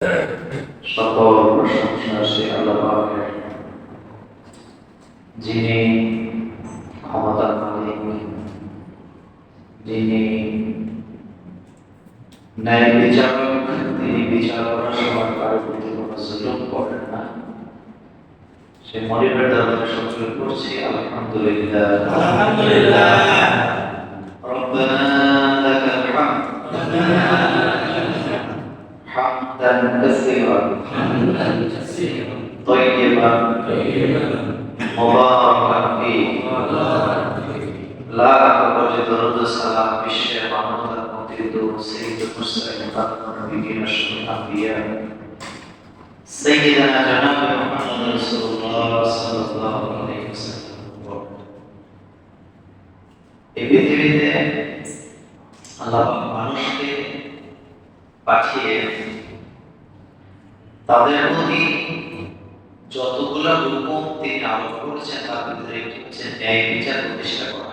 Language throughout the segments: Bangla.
সকল প্রশংসা সে আল্লাহ পাকের, যিনি ক্ষমতার মালিক, যিনি ন্যায় বিচারক। তিনি বিচার করার সময় কারোর প্রতি কোনো জুলুম করেন না। সে মনিবের দরবারে শুকর করছি, আলহামদুলিল্লাহ আলহামদুলিল্লাহ। রব্বানা লাকাল হামদ হামদান কাসীরান طيبا مباركا فيه لا أوجد رد السلام বিশ্বের মানবতার মধ্যে দূর سيد المرسلين نبينا أشرف الأنبياء سيدنا جناب محمد رسول الله صلى الله عليه وسلم। এই পৃথিবীতে আল্লাহ মানুষকে পাঠিয়ে তাদের প্রতি যতগুলো হুকুম তিনি আরোপ করেছেন তার ভিতরে একটি হচ্ছে ন্যায় বিচার প্রতিষ্ঠা করা।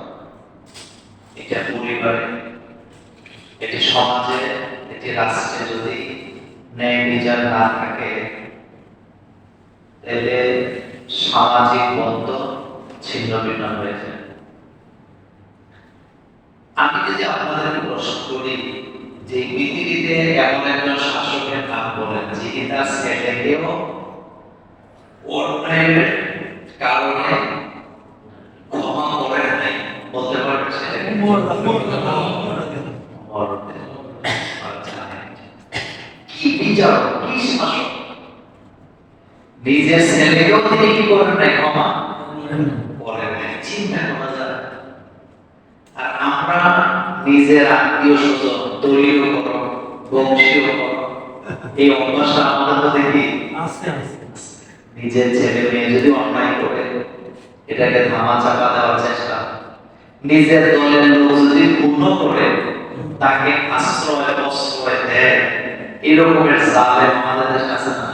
এটা পরিবারে, এটি সমাজে, এটি রাষ্ট্রে যদি ন্যায় বিচার না থাকে তাহলে সামাজিক বন্ধন ছিন্ন ভিন্ন হয়ে যায়। আমি যদি আপনাদের প্রশ্ন করি যে পৃথিবীতে এমন একজন শাসকের নাম বলেন যিনি তার ছেলেকেও অন্যায়ের কারণে ক্ষমা করেন নাই, বলতে পারবেন ছেলেকে? কি বিচারক, কি শাসক! নিজের ছেলেকেও তিনি কি করেন নাই, ক্ষমা করেন নাই। চিন্তা করা যায়। আর আমরা নিজের আত্মীয় স্বজন, দলীয় করো, বংশীয় করো, এই অভ্যাসটা আমাদের মধ্যে কি আছে? নিজের ছেলে মেয়ে যদি অন্যায় করে এটাকে ধামা চাপা দেওয়ার চেষ্টা, নিজের দলের লোক যদি পূর্ণ করে তাকে আশ্রয় প্রশ্রয় দেয়, এরকমের জালেম আমাদের দেশে আছে না?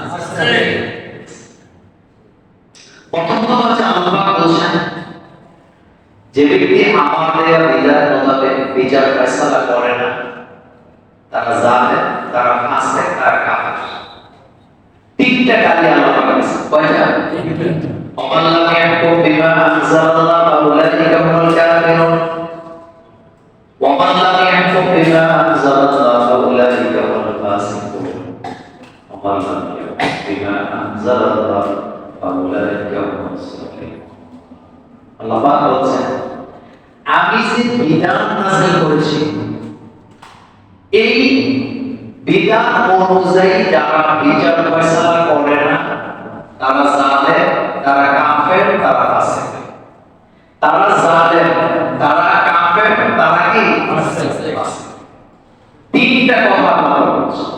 প্রথম কথা হচ্ছে আল্লাহ বলছেন যে ব্যক্তি আমার দেয়া বিধান মোতাবেক বিচার ফয়সালা করে না তারা জালেম, তারা ফাসিক, তারা কাফের। তিনটা কালি আল্লাহ বলেছেন। কয়টা? ওমান লাম ইয়াহকুম বিমা আনজালাল্লাহ ফাউলাইকা হুমুল কাফিরুন ওমান লাম ইয়াহকুম বিমা আনজালাল্লাহ ফাউলাইকা হুমুল ফাসিকুন ওমান লাম ইয়াহকুম বিমা আনজালাল্লাহ ফাউলাইকা হুমুস সালিহুন। আল্লাহ পাক বলেন আমি যে বিধান নাযিল করেছি এই বিধান অনুযায়ী যারা বিচার ফয়সালা করে না তারা জালেম, তারা কাফের, তারা ফাসিক। তারা জালেম, তারা কাফের, তারা কি ফাসিক। তিনটা কথা আল্লাহ বলেছেন।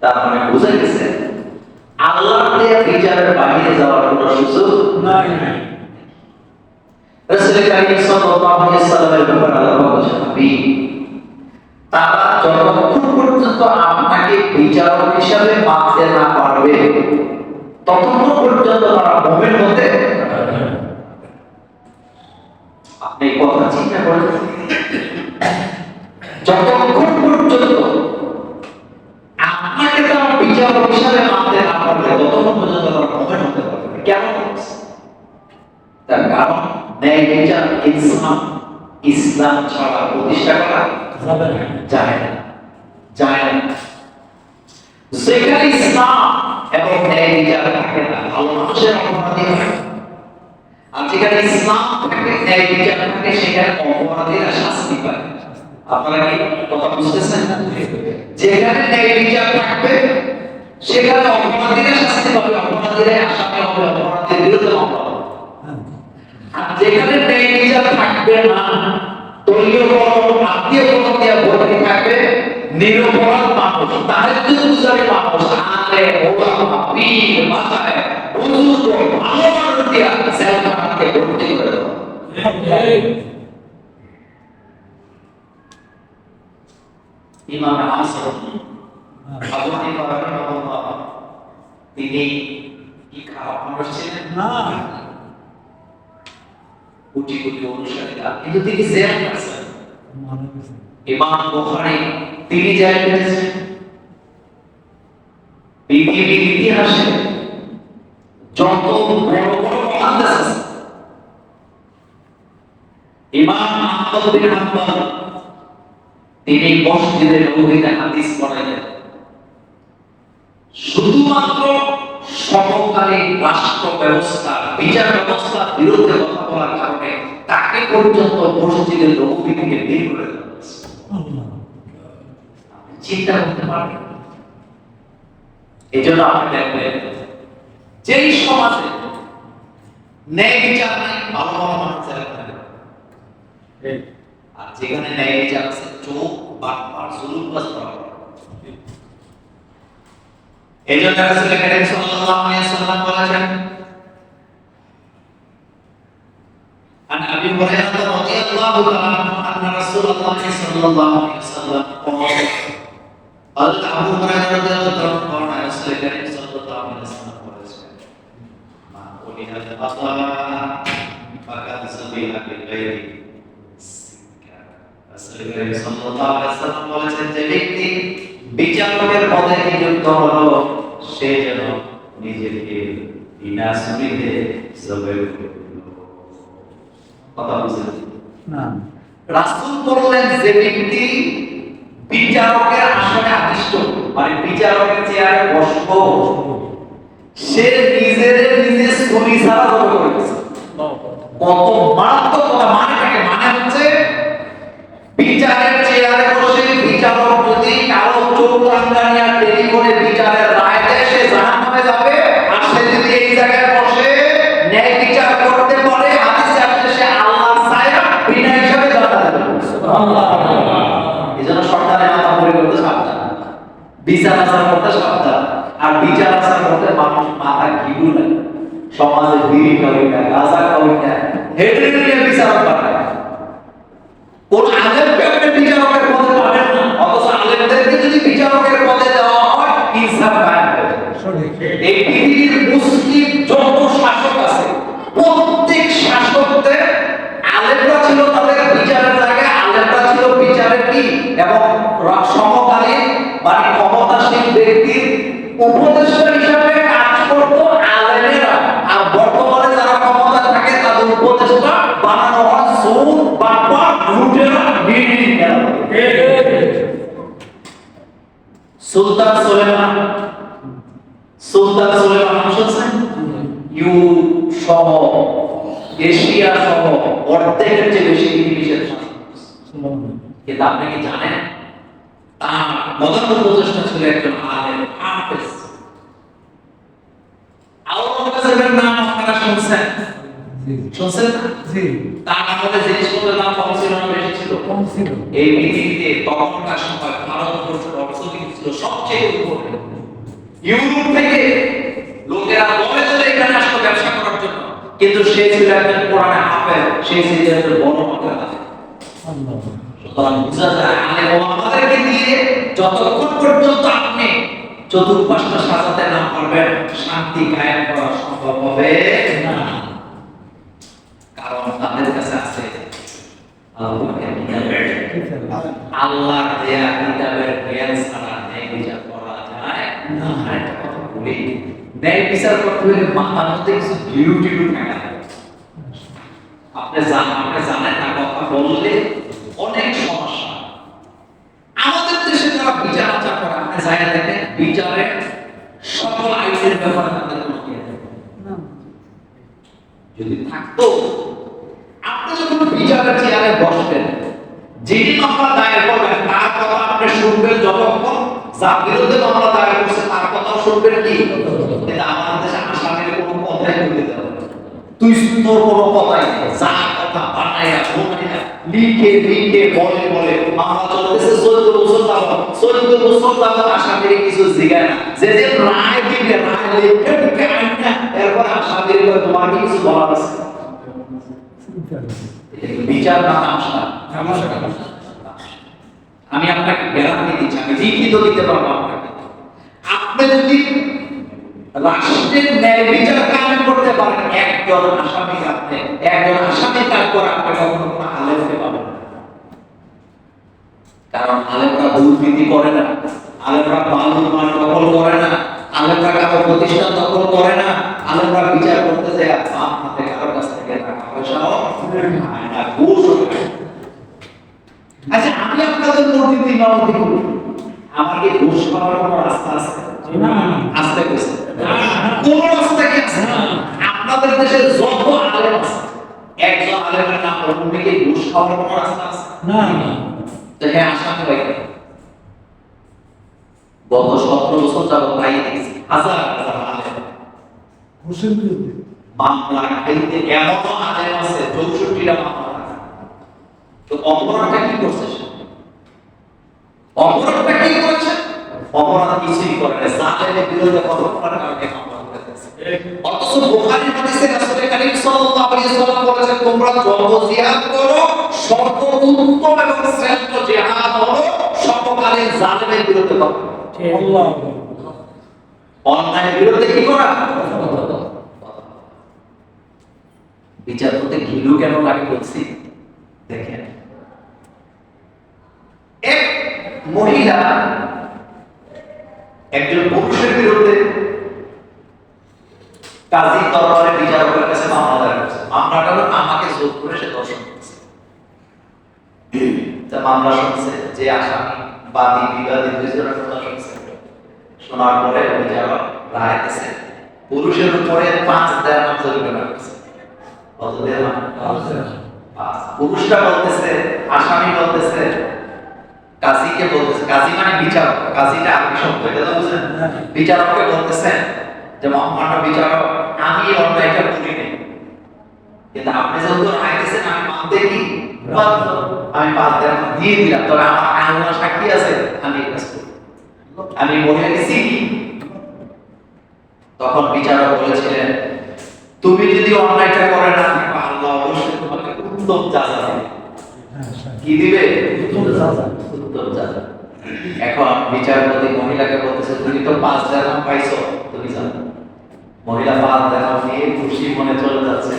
তার মানে বুঝে গেছে আল্লাহর দেয়া বিচারের বাইরে যাওয়ার কোনো সুযোগ নাই। রাসূল কারীম সাল্লাল্লাহু আলাইহি ওয়াসাল্লামের ব্যাপারে আল্লাহ বলেছেন নবী তারা যতক্ষণ পর্যন্ত আপনাকে বিচারক হিসাবে মানতে না পারবে ততক্ষণ পর্যন্ত তারা মুমিন হতে পারবে না। আপনি এই কথা চিন্তা করেন, যতক্ষণ পর্যন্ত আপনাকে তারা বিচারক হিসাবে মানতে না পারবে ততক্ষণ পর্যন্ত তারা মুমিন হতে পারবে না। কেন? তার কারণ ন্যায় বিচার ইসলাম ছাড়া প্রতিষ্ঠা করা যায় না। যেখানে ইসলাম এবং ন্যায় বিচার থাকে না ভালো মানুষের অপরাধী হয়, আর যেখানে ইসলাম থাকে ন্যায় বিচার থাকে সেখানে অপরাধীরা শাস্তি পায়। আপনারা কি কথা বুঝতেছেন? যেখানে ন্যায় বিচার থাকবে সেখানে অপরাধীরা শাস্তি পাবে, অপরাধীরা আসামি হবে, অপরাধীর বিরুদ্ধে মামলা হবে। আর যেখানে ন্যায় বিচার থাকবে না, দলীয় করণ, আত্মীয় করণ দিয়ে ভর্তি থাকবে, নিরপরাধ মানুষ, তাহাজ্জুদ গুজারি মানুষ, আলেম, ওলামা, পীর, মাশায়েখ, বুজুর্গ, ভালো মানুষ দিয়া জেলখানাতে ভর্তি করে দেওয়া। ইমাম আযম আবু হানিফা রাহিমাহুল্লাহ তিনি কি খারাপ মানুষ ছিলেন না? কোটি কোটি অনুসারীরা, কিন্তু তিনি জেল খাটছেন। ইমাম বুখারী তিনি জেল খেটেছেন। পৃথিবীর ইতিহাসে যত বড় বড় মুহাদ্দিস আছে, ইমাম আহমদ বিন হাম্বল তিনি মসজিদে নববীতে হাদিস পড়াইতেন। শুধুমাত্র সমকালীন রাষ্ট্র ব্যবস্থা, বিচার ব্যবস্থার বিরুদ্ধে কথা বলার কারণে তাকে পর্যন্ত মসজিদে নববী থেকে বের করে দেওয়া হয়েছে। চিন্তা করতে পারবেন? এই জন্য আপনি দেখবেন যেই সমাজে ন্যায় বিচার নাই, ভালো ভালো মানুষ আর যেখানে ন্যায় বিচার আছে, চোখ বাটপার জুলুমবাজ করা। এই জন্য রাসূল কারীম সাল্লাল্লাহু আলাইহি ওয়াসাল্লাম বলেছেন, عن أبي هريرة رضي الله تعالى عنه أن رسول الله صلى الله عليه وسلم قال أبو هريرة رضي الله عنه قال رسول الكريم صلى الله عليه وسلم ما أولئك الخطأ فقد سبيل بالغير رسول الكريم صلى الله عليه وسلم বলেছেন যে ব্যক্তি বিচারকের পদে নিযুক্ত হলো সে যেন নিজেকে বিনা সুবিধে জবের কথা বুঝলেন না। রাসূল বললেন যে ব্যক্তি বিচারকের আসনে আদিষ্ট, মানে বিচারকের চেয়ারে বসবো, সে নিজে সুনি ছাড়া জবে করেছে। কত মারাত্মক কথা! মানে হচ্ছে বিচারের চেয়ারে বসে বিচারক যদি কারো চোখ রাঙ্গানিয়া দেরি করে বিচারের রায় দেয়, সে জাহান্নামে যাবে। আর সে যদি এই জায়গায় বসে ন্যায় বিচার করতে পারে, হাদিসে আসছে সে আল্লাহর ছায়া বিনা হিসাবে জান্নাতে যাবে। সুবহানাল্লাহ। এজন্য সরকারের মাথা পড়ে করতে সাবধান, বিচার আচার করতে সাবধান। আর বিচার আচার করতে মানুষ মাথা ঘিরু লাগে, সমাজে বিড়ি খাওয়াই না, গাঁজা খাওয়াই না, হেঁটে হেঁটে বিচারক বানায়। কোন আলেমকে আপনি বিচারকের পদে পাবেন না, অথচ আলেমদেরকে যদি বিচারকের পদে দেওয়া হয়, ইনসাফ কায়েম হবে। এই পৃথিবীর মুসলিম যত শাসক আছে, প্রত্যেক শাসকদের আলেমরা ছিল তাদের বিচারের জায়গায়, আলেমরা ছিল বিচারের কি এবং সমকালীন মানে ক্ষমতাসীন ব্যক্তির উপদেষ্টা হিসাবে কাজ করতো আলেমেরা। আর বর্তমানে যারা ক্ষমতা থাকে তাদের উপদেষ্টা বানানো হয় সুদ, বাটপা, লুটেরা, বিড়িরা। সুলতান সুলেমান শুনছেন? ইউরোপ সহ এশিয়া সহ অর্ধেকের চেয়ে বেশি পৃথিবীর শাসন। কিন্তু আপনি কি জানেন তার প্রধান উপদেষ্টা ছিল একজন আলেম, হাফেজ। আওরঙ্গজেবের নাম আপনারা শুনছেন? শুনছেন না? জি। তার আমলে জিনিসপত্রের দাম কম ছিল না বেশি ছিল? কম ছিল। এই পৃথিবীতে তখনকার সময় ভারতবর্ষের অর্থনীতি ছিল সবচেয়ে উপরে। ইউরোপ থেকে লোকেরা দলে দলে এখানে আসতো ব্যবসা করার জন্য, কিন্তু সে ছিল একজন কোরআনে হাফেজ, সে ছিল একজন বড় মাপের আলেম। সুতরাং বুঝা যায় আলেম আমাদেরকে দিয়ে যতক্ষণ পর্যন্ত আপনি চতুর্পাশটা সাজাতে না পারবেন, শান্তি কায়েম করা সম্ভব হবে না। কারণ তাদের কাছে আছে আল্লাহর দেয়া কিতাবের জ্ঞান ছাড়া ন্যায় বিচার করা যায় না। একটা কথা বলি, ন্যায় বিচার করতে হলে মাথার মধ্যে কিছু ডিউটি থাকা লাগে। আপনি জানেন না, কথা বললে অনেক সমস্যা। আমাদের দেশে যারা বিচার আচার করে, আপনি জায়গা দেখেন বিচারের সকল আইনের ব্যাপারে তাদের কোনো জ্ঞান নেই। যদি থাকতো, আপনি যখন বিচারের চেয়ারে বসবেন, যেটি মামলা দায়ের করবেন তার কথা আপনি শুনবেন যতক্ষণ, যার বিরুদ্ধে মামলা দায়ের করছে তার কথাও শুনবেন কি? এটা আমাদের দেশে আসামির কোনো কথাই বলে দেওয়া, তুই তোর কোনো কথাই নেই, যা কথা বানাইয়া ঘুমাইয়া লিখে বলে মামলা চলতেছে 14 বছর যাবত আসামির কিছু জিগায় না, যে রায় দিবে রায় লিখে আইন না, এরপর আসামির তোমার কি কিছু বলার আছে? বিচার না তামাশা। আমি আপনাকে গ্যারান্টি দিচ্ছি, আমি লিখিত দিতে পারবো আপনাকে, আপনি যদি রাষ্ট্রের ন্যায় বিচার কায়েম করতে পারেন, একজন আসামি কাজ করে আপনি কখনো কোনো আলেমকে পাবেন না। কারণ আলেমরা দুর্নীতি করে না, আলেমরা বালুর মান দখল করে না, আলেমরা কারো প্রতিষ্ঠান দখল করে না, আলেমরা বিচার করতে যায় বাম হাতে কারোর কাছ থেকে টাকা পয়সাও খায় না, ঘুষও খায় না। আচ্ছা, আমি আপনাদের মসজিদে ইমামতি করি, আমার কি ঘুষ খাওয়ার কোনো রাস্তা আছে? আসতে কইছে কোন রাস্তা কি আছে? আপনাদের দেশে যত আলেম আছে, একজন আলেমের নাম বলুন কি ঘুষ খাওয়ার কোনো রাস্তা আছে? না। তো হ্যাঁ, আসামি হয় কেন? গত 17 বছর যাবত তাই দেখছি, হাজার হাজার আলেম ঘুষের বিরুদ্ধে মামলা খেলতে, এমনও আলেম আছে 64টা মামলা। তো অপরাধটা কি করছে সে? অপরাধটা কি করেছে? অপরাধ কিছুই করে না, জালেমের বিরুদ্ধে কতক্ষণ কারণে মামলা করেছে। অথচ বুখারীর হাদিসে রাসূল কারীম সাল্লাল্লাহু আলাইহি ওয়াসাল্লাম বলেছেন, তোমরা যত জিহাদ করো সর্বোত্তম এবং শ্রেষ্ঠ জিহাদ হলো সমকালীন জালেমের বিরুদ্ধে করো। আল্লাহ অন্যায়ের বিরুদ্ধে কি করা? বিচার করতে ঘিলু কেন লাগে বলছি দেখেন। এক মহিলা একজন পুরুষের বিরুদ্ধে কাজী দরবারে বিচারকের কাছে মামলা দায়ের করেছে। মামলাটা হলো আমাকে জোর করে সে দর্শন করেছে। তা মামলা শুনছে যে আসামি, বাদী বিবাদী দুইজনের কথা শুনছে। শোনার পরে বিচারক রায় দিয়েছে পুরুষের উপরে 5 দিরহাম জরিমানা করেছে। কত দিরহাম? 5। পুরুষটা বলতেছে, আসামি বলতেছে, কাজীকে বলতেছে, কাজী মানে বিচারক, কাজীটা আরবি শব্দ, এটা তো বুঝেন। বিচারককে বলতেছেন যে মহামান্য বিচারক, আমি এই অন্যায়টা করি নাই, কিন্তু আপনি যেহেতু রায় দিয়েছেন আমি মানতে কি বাধ্য, আমি 5 দিরহাম দিয়ে দিলাম, তবে আমার আইনানুগ সাক্ষী আছে, আমি এই কাজ করি, আমি মহিলাকে চিনি। তখন বিচারক বলেছিলেন, তুমি যদি অন্যায়টা করে না থাকো, আল্লাহ অবশ্যই তোমাকে উত্তম সাজা দিবে। কি দিবে? উত্তম সাজা। এখন বিচারপতি মহিলাকে বলতেছে, তুমি তো 5 দিরহাম পাইছো, তুমি জানো। মহিলা 5 দিরহাম নিয়ে খুশি মনে চলে যাচ্ছে।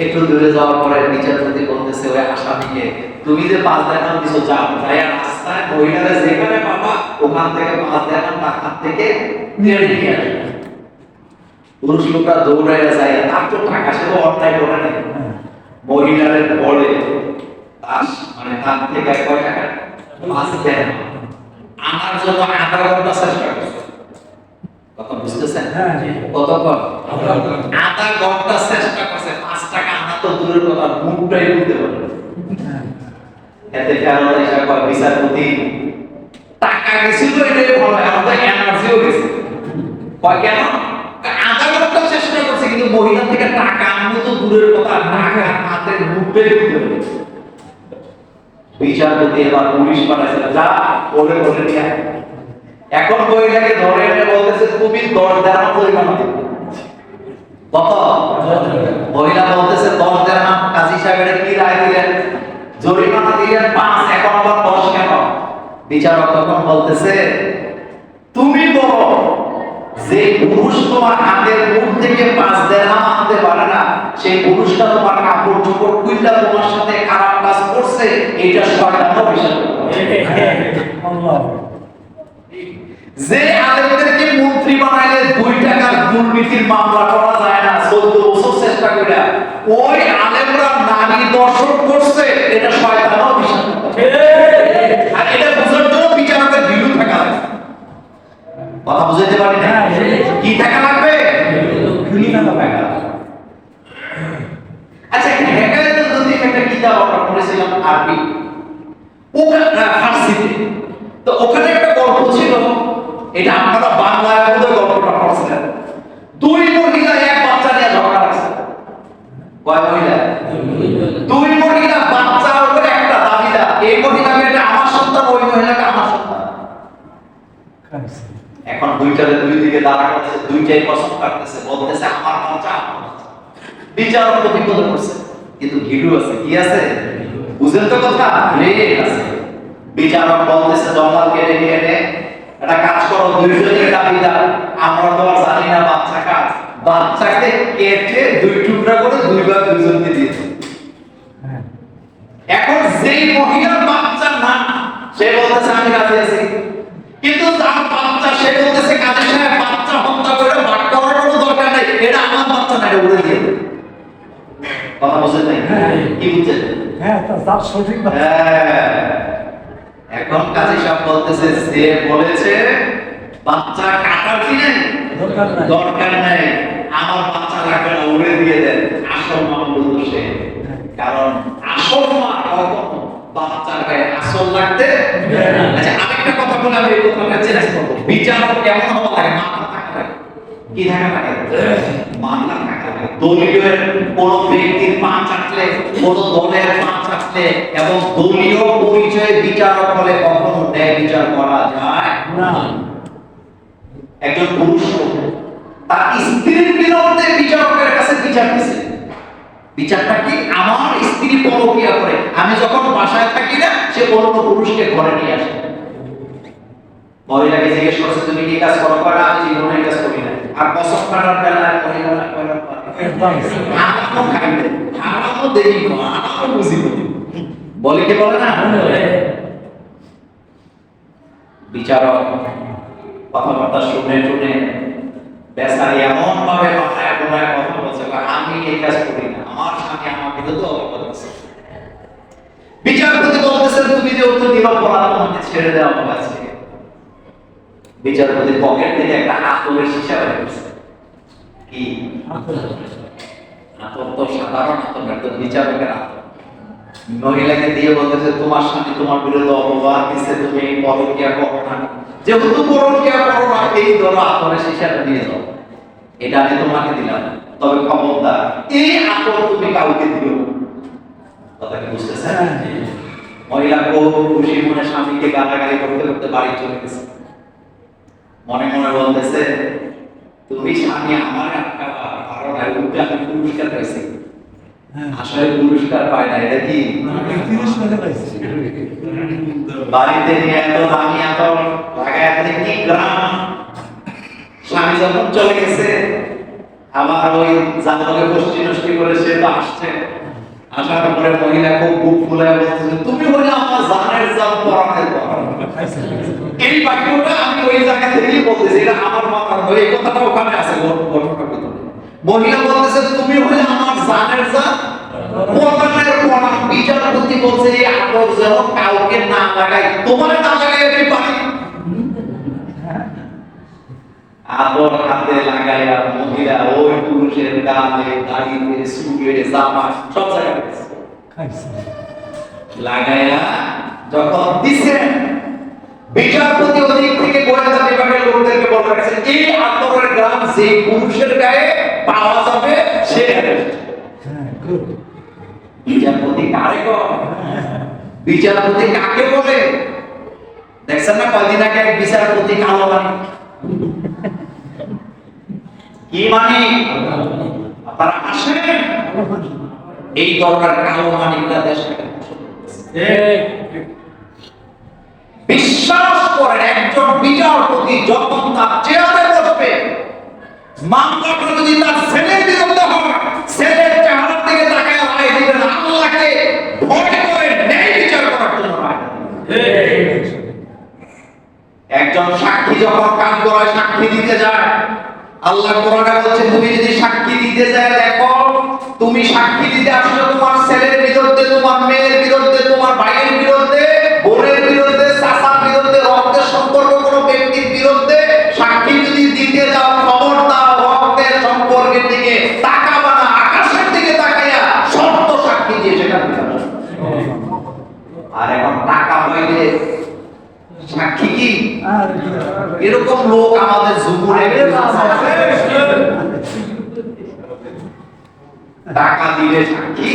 একটু দূরে যাওয়ার পরে বিচারপতি বলতেছে ওই আসামিকে, তুমি যে 5 দিরহাম দিছো, যাও যাইয়া রাস্তায় মহিলারা যেখানে পাবা ওখান থেকে 5 দিরহাম টাকা থেকে নিয়ে নিয়ে আসবে। পুরুষ লোকরা দৌড়াইয়া যায়, তার তো টাকা, সে তো অন্যায় করে নাই। মহিলাদের বলে দাস মানে তার থেকে কয় টাকা? 5 দিরহাম আনার জন্য আধা ঘন্টা চেষ্টা করছে। কথা বুঝতেছেন? কতক্ষণ? আধা ঘন্টা চেষ্টা করছে। 5 টাকা আনা তো দূরের কথা, মুখটাই বলতে পারে। এতে ফেরত এসে কয়, বিচারপতি টাকা গেছিল এটাই ভালো, এখন তো এনার্জিও গেছে। কয় কেন? আধা ঘন্টা চেষ্টা করছে, কিন্তু মহিলা থেকে টাকা আনবো তো দূরের কথা, টাকা হাতে মুখটাই বলতে পারে। বিচারপতি এবার পুলিশ পাঠাইছে, যা ওরে বলে নিয়ে। এখন মহিলাকে ধরে এনে বলতেছে, তুমি 10 দিরহাম জরিমানা দিবে। কত? মহিলা বলতেছে 10 দিরহাম। কাজী সাহেবের কি রায় দিলেন? জরিমানা দিলেন 5, এখন আবার 10 কেন? বিচারক তখন বলতেছে, তুমি বলো যে পুরুষ তোমার হাতের মুখ থেকে 5 দিরহাম আনতে পারে না, সেই পুরুষটা তোমার কাপড় চোপড় খুইলা তোমার সাথে খারাপ কাজ করছে, এটা শয়তানের বিষয়। আল্লাহ যে আলেমদেরকে মন্ত্রী বানাইলে 2 টাকার দুর্নীতির মামলা করা যায় না, 14 বছর চেষ্টা করে, ওই আলেমরা নারী দর্শন করছে, এটা শয়তানের বিষয়। আর এটা বুঝার জন্য বিচারকের ভিড় থাকা লাগবে। কথা বুঝাইতে পারি না? কি থাকা লাগবে? ভিড় থাকা লাগবে। আচ্ছা, হেকায়তের যদি একটা কিতাব আমরা পড়েছিলাম আরবি, ওখানে ফার্সিতে, তো ওখানে একটা গল্প ছিল, এটা আপনারা বাংলায় বোধহয় গল্পটা পড়ছিলেন। 2 মহিলা এক বাচ্চা নিয়ে ঝগড়া লাগছে। কয় মহিলা? 2 মহিলা, বাচ্চার উপরে একটা দাবিদার, এই মহিলাকে এটা আমার সন্তান, ওই মহিলাকে আমার সন্তান। এখন দুইটারে দুই দিকে দাঁড়া করতেছে, দুইটাই কসম কাটতেছে, বলতেছে আমার বাচ্চা, আমার বাচ্চা। বিচারক তো বিপদে পড়ছে, কিন্তু ঘিলু আছে। কি আছে? বুঝেন তো কথা? রেট আছে। বিচারক বলতেছে, জমালকে ডেকে এনে একটা কাজ করো, দুইজনের দাবিদার, আমরা তো আর জানি না বাচ্চা কাজ, বাচ্চাকে কেটে 2 টুকরা করে 2 ভাগ দুইজনকে দিয়েছে। এখন যেই মহিলার বাচ্চা না, সে বলতেছে আমি রাজি আছি, কিন্তু যার বাচ্চা, সে বলতেছে কাজী সাহেব বাচ্চা হত্যা এটা উড়ে দিয়ে দেবে। কথা বুঝছেন নাই? কি বুঝছেন? হ্যাঁ, তার সঠিক কথা। হ্যাঁ। এখন কাজী সাহেব বলতেছে যে বলেছে বাচ্চা কাটার কি নেই দরকার নাই। দরকার নাই, আমার বাচ্চা লাগবে না, উড়ে দিয়ে দেন। আসল মা বলতো সে, কারণ আসল মা কখনো বাচ্চার গায়ে আসল লাগতে দেয় না। আচ্ছা, আরেকটা কথা বলে আমি এই কথাটা চেঞ্জ করবো। বিচারক কেমন হওয়া লাগে? মাথা থাকা লাগে। কি থাকা লাগে? মাথা থাকা লাগে। দলীয় কোন ব্যক্তির পা চাটলে, কোন দলের পা চাটলে এবং দলীয় পরিচয়ে বিচারক হলে কখনো ন্যায় বিচার করা যায় না। একজন পুরুষ তার স্ত্রীর বিরুদ্ধে বিচারকের কাছে বিচার দিছে। বিচারটা কি? আমার স্ত্রী পরকীয়া করে, আমি যখন বাসায় থাকি না, সে অন্য পুরুষকে ঘরে নিয়ে আসে। মহিলাকে জিজ্ঞেস করছে তুমি কি কাজ করো? না, আমি জীবনে এই কাজ করি না। আর কসম কাটার বেলায় মহিলা হারামও খাইবে, হারামও দেরি না, হারামও বুঝিব। বলে কি বলে না? বিচারক কথাবার্তা শুনে শুনে বেচারি এমন ভাবে মাথায় বোনায় কথা বলছে, আমি এই কাজ করি না, আমার স্বামী আমার বিরুদ্ধে অপবাদ দিচ্ছে। বিচারপতি বলতেছেন তুমি যে অত নিরপরাধ, তোমাকে ছেড়ে দেওয়া হবে আজকে। বিচারপতি পকেট থেকে একটা আতরের সীসা বের করছে। কি আতর? তো সাধারণ আতর না, তো বিচারকের আতর। মহিলাকে দিয়ে বলতেছে তোমার স্বামী তোমার বিরুদ্ধে অপবাদ দিচ্ছে, তুমি পরকীয়া করো না, যেহেতু পরকীয়া করো না, এই ধরো আতরের সীসাটা নিয়ে যাও, এটা আমি তোমাকে দিলাম, তবে খবরদার এই আতর তুমি কাউকে দিও না। কথা কি বুঝতেছেন? মহিলা খুব খুশি মনে স্বামীকে গালাগালি করতে করতে বাড়ি চলে গেছে। মনে মনে বলতেছে তুমি স্বামী আমার আটকাবা, কারণ উল্টা আমি পুরস্কার পাইছি। আসলে পুরস্কার পায় না, এটা কি 30 টাকা পাইছি। বাড়িতে নিয়ে এত দামি আতর লাগায় আছে কি গ্রাম। স্বামী যখন চলে গেছে, আবার ওই জানলে গোষ্ঠী নষ্টি করে সে তো আসছে। আসার পরে মহিলা খুব বুক ফুলায় বলতেছে তুমি হলে আমার জানের জান পরাণের পরাণ। এই বাক্যটা আমি ওই জায়গা থেকেই বলতেছি, এটা আমার মাথার নয়, এই কথাটা ওখানে আছে ঘটনার ভিতরে। মহিলা বলতেছে তুমি হলে আমার জানের জান পরাণের পরাণ। বিচারপতি বলছে এই আতর যেন কাউকে না লাগাই, তোমার না লাগাই আমি পারি। আতর হাতে লাগাইয়া মহিলা ওই পুরুষের গালে, দাড়িতে, চুলে, জামা সব জায়গায় লাগাইয়া যখন দিছেন, বিচারপতি ওদিক থেকে গোয়েন্দা বিভাগের লোকদেরকে বলে রাখছেন এই আতরের গ্রাম যে পুরুষের গায়ে পাওয়া যাবে সে বিচারপতি কারে কয়? বিচারপতি কাকে বলে? দেখছেন না কয়দিন আগে এক বিচারপতি কালো বাণী। কি মানে? আপনারা আসেন এই দরকার কালো মানিকরা দেশে বিশ্বাস করেন, একজন বিচারপতি যখন তার চেয়ারে বসবে, মামলাটা যদি তার ছেলের বিরুদ্ধে হয়, ছেলের চেহারার দিকে তাকায় রায় দিবেন, আল্লাহকে ভয় করে ন্যায় বিচার করার জন্য রায় দিবেন। একজন সাক্ষী যখন কাজ করায় সাক্ষী দিতে যায়, আল্লাহ কোরআনে বলছে তুমি যদি সাক্ষী দিতে যায়, দেখো তুমি সাক্ষী দিতে আসছো তোমার ছেলের বিরুদ্ধে, তোমার মেয়ের বিরুদ্ধে, তোমার ভাইয়ের বিরুদ্ধে, বোনের বিরুদ্ধে, চাচার বিরুদ্ধে, রক্তের সম্পর্ক কোনো ব্যক্তির বিরুদ্ধে সাক্ষী যদি দিতে যাও, খবরদার রক্তের সম্পর্কের দিকে তাকাবা না, আকাশের দিকে তাকাইয়া সত্য সাক্ষী দিয়ে সেটা দিতে হবে। আর এখন টাকা পাইলে সাক্ষী কি? এরকম লোক আমাদের যুবরে টাকা দিলে সাক্ষী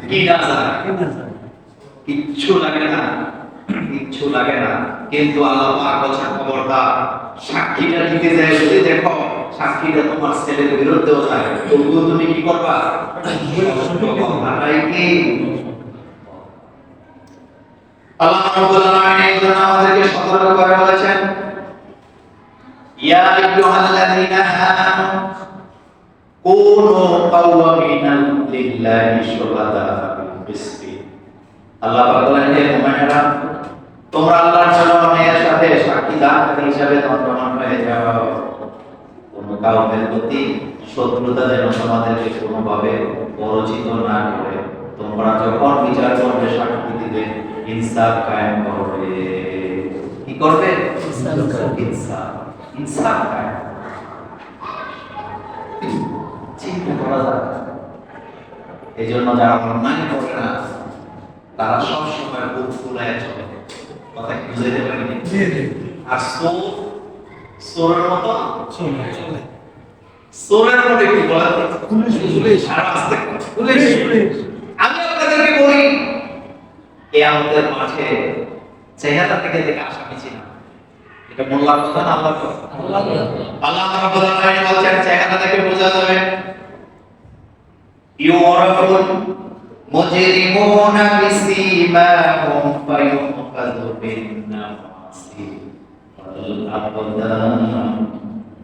কি না জানা, কিচ্ছু লাগে না, কিচ্ছু লাগে না। কিন্তু আল্লাহ পাক বলেন খবরদার সাক্ষীটা দিতে যায় যদি দেখো সাক্ষীটা তোমার ছেলের বিরুদ্ধেও যায়, তবুও তুমি কি করবা? কথাটাই কি? আল্লাহ রাব্বুল আলামিন এই জন্য আমাদেরকে সতর্ক করে বলেছেন ইয়া আইয়ুহাল্লাযীনা আমানু কুনু কাওয়ামিনা লিল্লাহি শুহাদা বিল কিসতি। আল্লাহ পাক বলেন হে মুমিনেরা, তোমরা আল্লাহর জন্য ন্যায়ের সাথে সাক্ষীদাতা হিসেবে দণ্ডমান হয়ে যাও। কোন কাউমের প্রতি শত্রুতা যেন তোমাদেরকে কোনোভাবে পরিচিত না করে, তোমরা যখন বিচার করবে, সাক্ষী দিবে, ইনসাফ কায়েম করবে। কি করবে? ইনসাফ। ইনসাফ কায়েম। চিন্তা করা যায়। এই জন্য যারা অন্যায় করে না, তারা সবসময় বুক ফুলায় চলে। কথা কি বুঝাইতে পারিনি? আর চোরের মতো চোরের মতো কি বলা পুলিশ আর আস্তে পুলিশ। আমি আপনাদেরকে বলি, কিয়ামতের মাঠে চেহারা থেকে দেখে আসামি ছিল। এটা মোল্লার কথা না আল্লাহর কথা? আল্লাহ রাব্বুল আলামিন বলছেন চেহারা দেখে বোঝা যাবে। ইউরাফুল মুজরিমুনা বিসীমাহুম ফায়ুখাযু বিন-নাওয়াসি ওয়াল আকদাম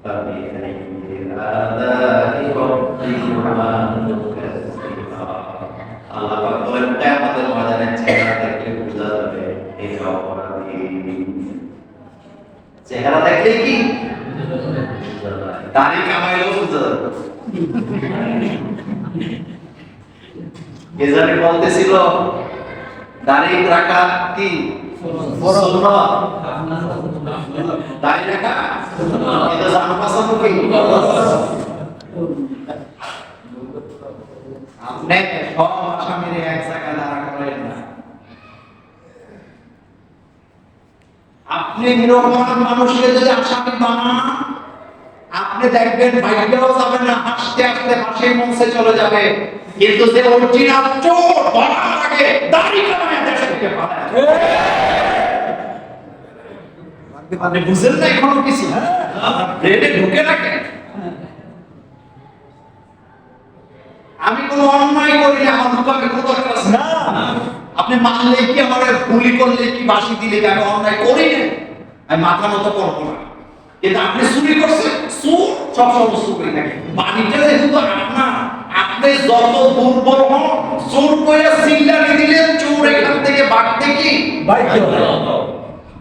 ফাবিআইয়ি আলা'i রাব্বিকুমা তুকাজ্জিবান। আল্লাহ পাক বলেন কিয়ামতের ময়দানে চেহারা দেখলে বোঝা যাবে এটা অপরাধী। চেহারা দেখলে কি দাড়ি কামাইলেও বোঝা যাবে। এজানি বলতেছিল দাড়ি রাখা কি সুন্নাত, দাড়ি রাখা এটা জানো পছন্দ কি? আপনি সব আসামিরে এক জায়গায় দাঁড়া করেন না। আপনি নিরপরাধ মানুষকে যদি আসামি বানান, আপনি দেখবেন ভাগ্যও যাবে না, হাসতে হাসতে পাশের মঞ্চে চলে যাবে। কিন্তু যে অরিজিনাল চোর ধরার আগে দাড়ি কামায় দেশ থেকে পালায়। আপনি বুঝেন না এখনো কিছু? আপনার ব্রেনে ঢুকে রাখে। আমি কোনো অন্যায় করি না, আমার ঢুকাবে কোনো দরকার আছে না। আপনি মারলে কি, আমার গুলি করলে কি, বাঁশি দিলে কি, আমি অন্যায় করি না, আমি মাথা মতো করবো না। কিন্তু আপনি চুরি করছেন, চোর সবসময় চুরি থাকে। বাড়িটা যেহেতু আপনার, আপনি যত দুর্বল হন, চোর কইয়া সিল্লানি দিলে চোর এখান থেকে বাড়তে কি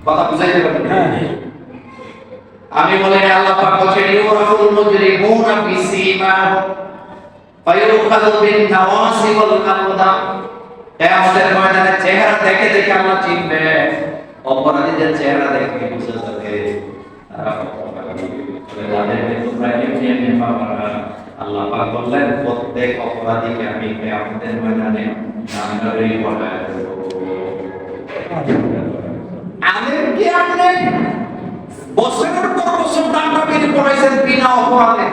কথা বুঝাইতে পারবেন? আমি বলে আল্লাহ পাক বলেন ইউরাফুল মুজরিমুনা বিসীমাহুম ফায়ুখাযু বিন-নাওয়াসি ওয়াল আকদাম। কিয়ামতের ময়দানে চেহারা দেখে দেখে আল্লাহ চিনবে। অপরাধীদের চেহারা দেখে বুঝা যাবে আল্লাহ পাক বললেন প্রত্যেক অপরাধীকে আমি কিয়ামতের ময়দানে জাহান্নামে পড়ায় দেব। আলেমকে আপনি বছরের পর বছর জাহান্নামে পড়াইছেন বিনা অপরাধে,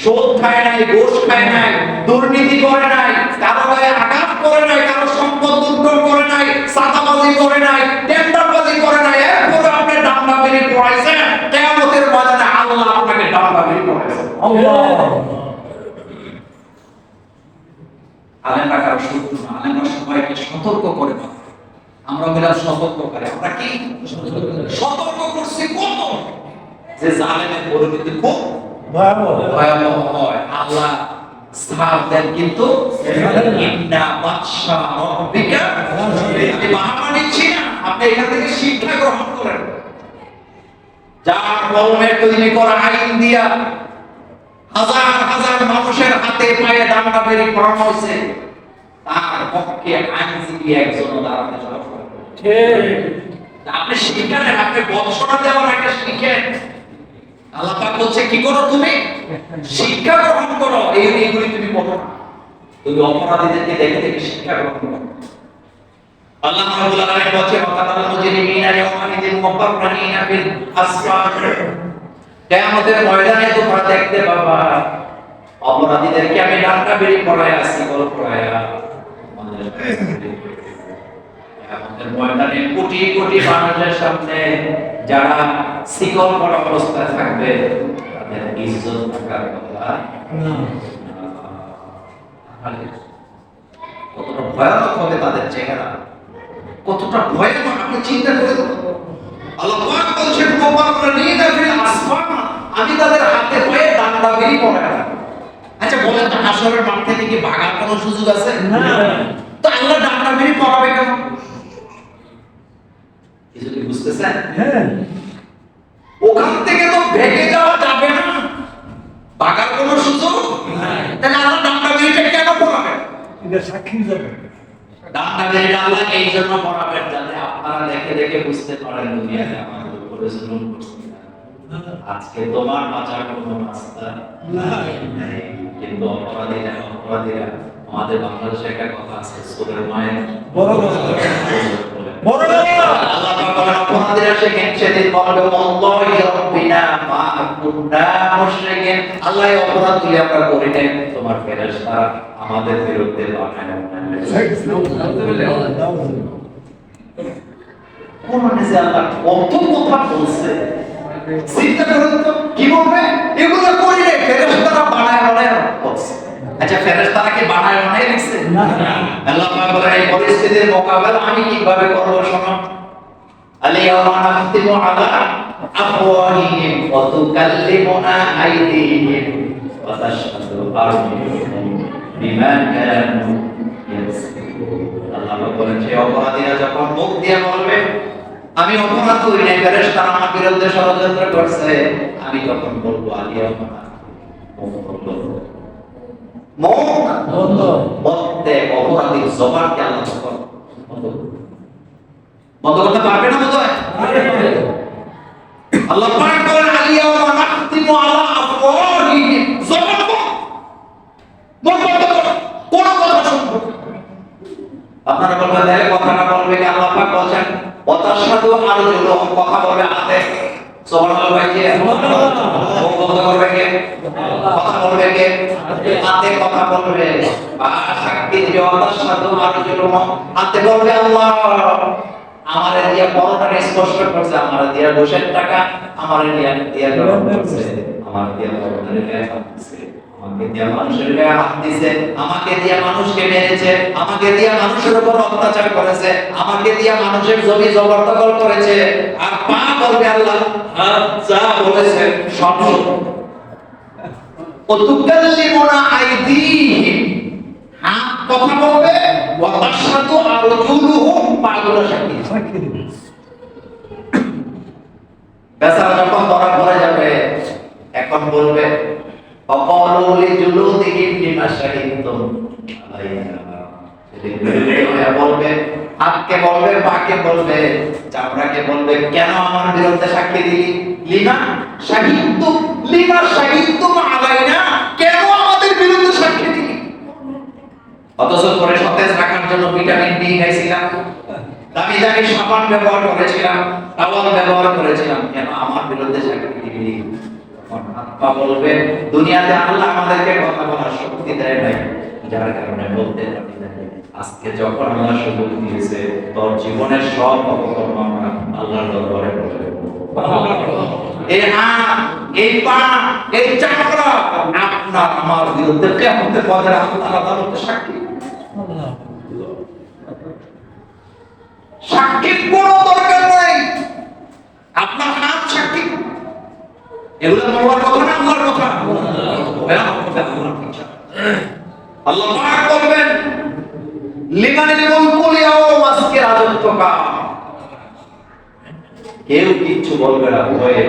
সুদ খায় নাই, ঘুষ খায় নাই, দুর্নীতি করে নাই, কারো গায়ে আঘাত করে নাই, কারো সম্পদ লুণ্ঠন করে নাই, চাঁদাবাজি করে নাই, টেন্ডারবাজি করে নাই, এরপরে আপনি জাহান্নামে পড়াইছেন। কিয়ামতের ময়দানে আল্লাহ আপনাকে জাহান্নামে পড়াইছেন। আল্লাহ আলেমরা কারো শত্রু না, আলেমরা সবাইকে সতর্ক করে না। আমরা বললাম সতর্ক করে, আমরা কি সতর্ক করছি কত যে জালেমের পরিণতি খুব ভয়াবহ হয়। আল্লাহ সাথ দেন, কিন্তু ইন্না বাদশা রাব্বিকা আমি বাহামা নিচ্ছি না। আপনি এখান থেকে শিক্ষা গ্রহণ করেন। যার কলমের তৈরি করা আইন দিয়া হাজার হাজার মানুষের হাতে পায়ে দাঙ্গাবাজি করানো হয়েছে, তার পক্ষে আইনজীবী একজন দাঁড়াতে সক্ষম। আপনি শিখেন, আপনি বৎসরা দেওয়ার আগে শিখেন। আল্লাহ পাক বলছে কি করো, তুমি শিক্ষা গ্রহণ করো। এইগুলি তুমি পড়ো না, তুমি অপরাধীদেরকে দেখে দেখে শিক্ষা গ্রহণ করো। আল্লাহ রাব্বুল আলামিন বলছে ওয়াকাতাল মুজরিমিনা ইয়াওমাইযিন মুকাররানিনা ফিল আসফার। কিয়ামতের ময়দানে তোমরা দেখতে পাবা অপরাধীদেরকে আমি ডান্ডা বেরি পড়ায় আছি, গল পড়ায়। কিয়ামতের ময়দানে কোটি কোটি মানুষের সামনে যারা শিকল পরা অবস্থায় থাকবে, তাদের ইজ্জত থাকার কথা না। কতটা ভয়ানক হবে তাদের চেহারা, কতটা ভয়ানক আপনি চিন্তা করে দেখুন। আল্লাহ পাক বলছেন মুকাররানিনা ফিল আসফার, আমি তাদের হাতে পায়ে দান্দাগিরি পড়াই। আচ্ছা বলেন তো, হাসরের মাঠ থেকে কি ভাগার কোনো সুযোগ আছে? না। তো আল্লাহ দান্দাগিরি পড়াবে কেন? কিছু কি বুঝতেছেন? হ্যাঁ, ওখান থেকে তো ভেগে যাওয়া যাবে না। এটা সাক্ষী যাবে। ডাক্তার আল্লাহ এই জন্য পড়াবেন যাতে আপনারা দেখে দেখে বুঝতে পারেন দুনিয়াতে আমাদের উপরে জুলুম করছে না। আজকে তোমার বাঁচার কোনো রাস্তা নাই। কিন্তু অপরাধীরা আমাদের বাংলাদেশে একটা কথা আছে, সোরের মায়ের বড় বড় আল্লাহ পাক বলেন অপরাধীরা সেদিন বলবে আল্লাহি রাব্বিনা মা কুননা মুশরিকিন। আল্লাহ এই অপরাধগুলি আমরা করি নাই, তোমার ফেরেশতারা আমাদের বিরুদ্ধে বানায়। কোরআনে যে আল্লাহ কত কথা বলছে, চিন্তা করুন তো কি বলবে, এগুলো করি নাই, ফেরেশতারা বানায় বলছে। আচ্ছা ফেরেশতারা কি বানায় লিখছে? না। আল্লাহ পাক বলেন এই পরিস্থিতির মোকাবেলা আমি কিভাবে করব শোনো। আলিয়াওমা নাখতিমু আলা আফওয়াহিহিম ওয়া তুকাল্লিমুনা আইদিহিম ওয়া তাশহাদু আরজুলুহুম বিমা কানু ইয়াকসিবুন। আল্লাহ পাক বলেন যে অপরাধীরা যখন মুখ দিয়ে বলবে আমি অপরাধ করি নাই, ফেরেশতারা আমার বিরুদ্ধে ষড়যন্ত্র করছে, আমি তখন বলবো আলিয়াওমা মুখ বন্ধ। প্রত্যেক অপরাধীর জবানকে আল্লাহ তখন বন্ধ করতে পারবে না বোধ হয়। আল্লাহ পাক বলেন আলিয়াওমা নাখতিমু আলা আফওয়াহিহিম, জবান বন্ধ কর, কোন কথা শুনবো না। আপনারা বলবেন তাহলে কথাটা বলবে কি? আল্লাহ পাক বলেন ওয়া তাশহাদু আরজুলুহুম, কথা বলবে হাতে। সুবহানাল্লাহ ভাই কি মুখ বন্ধ করবে কে? কথা বলবে কে? হাতে কথা বলবে। আর সাক্ষী দিবে ওয়া তাশহাদু আরজুলুহুম, হাতে বলবে আল্লাহ আমারে দিয়া পরোটারে স্পর্শ করছে, আমারে দিয়া ঘুষের টাকা, আমারে দিয়া গ্রহণ করছে, আমার দিয়া পরোটারে গায়ে হাত দিছে, আমাকে দিয়া মানুষের গায়ে হাত দিছে, আমাকে দিয়া মানুষকে মেরেছে, আমাকে দিয়া মানুষের উপর অত্যাচার করেছে, আমাকে দিয়া মানুষের জমি জবরদখল করেছে। আর পা বলবে আল্লাহ যা বলেছে সব সত্য। ও তুকাল্লিমুনা আইদিহিম, হাত কথা বলবে, ওয়া তাশহাদু আরজুলুহুম, পাগুলো সাক্ষী দিবে। সাক্ষী দিবে। বেচারা যখন ধরা পড়ে যাবে এখন বলবে অকালু লিজুলুদিহিম লিমা শাহিদতুম আলাইনা। বলবে হাতকে বলবে, পাকে বলবে, চামড়াকে বলবে কেন আমার বিরুদ্ধে সাক্ষী দিলি? লিমা শাহিদতুম, লিমা শাহিদতুম আলাইনা, কেন আমাদের বিরুদ্ধে সাক্ষী দিলি? অথচ করে সতেজ রাখার জন্য ভিটামিন ডি খাইছিলাম, দামি দামি সাবান ব্যবহার করেছিলাম, টাওয়াল ব্যবহার করেছিলাম, কেন আমার বিরুদ্ধে সাক্ষী দিলি? আত্মা বলবে দুনিয়াতে আল্লাহ আমাদেরকে কথা বলার শক্তি দেয় নাই, যার কারণে বলতে পারি না। আজকে যখন আল্লাহ সুযোগ দিয়েছে, তোর জীবনের সব অপকর্ম আমরা আল্লাহর দরবারে বলে দেব। এই হাত, এই পা, এই চামড়া আপনার আমার বিরুদ্ধে কিয়ামতের পরে আল্লাহর আদালতে সাক্ষী। সাক্ষীর কোনো দরকার নাই, আপনার হাত সাক্ষী। এগুলো বলার কথা না আল্লাহর কথা। আল্লাহ পাক বলবেন লিমানিল মুলকুল ইয়াওম, আজকে রাজত্ব কার। কেউ কিচ্ছু বলবে না, ভয়ে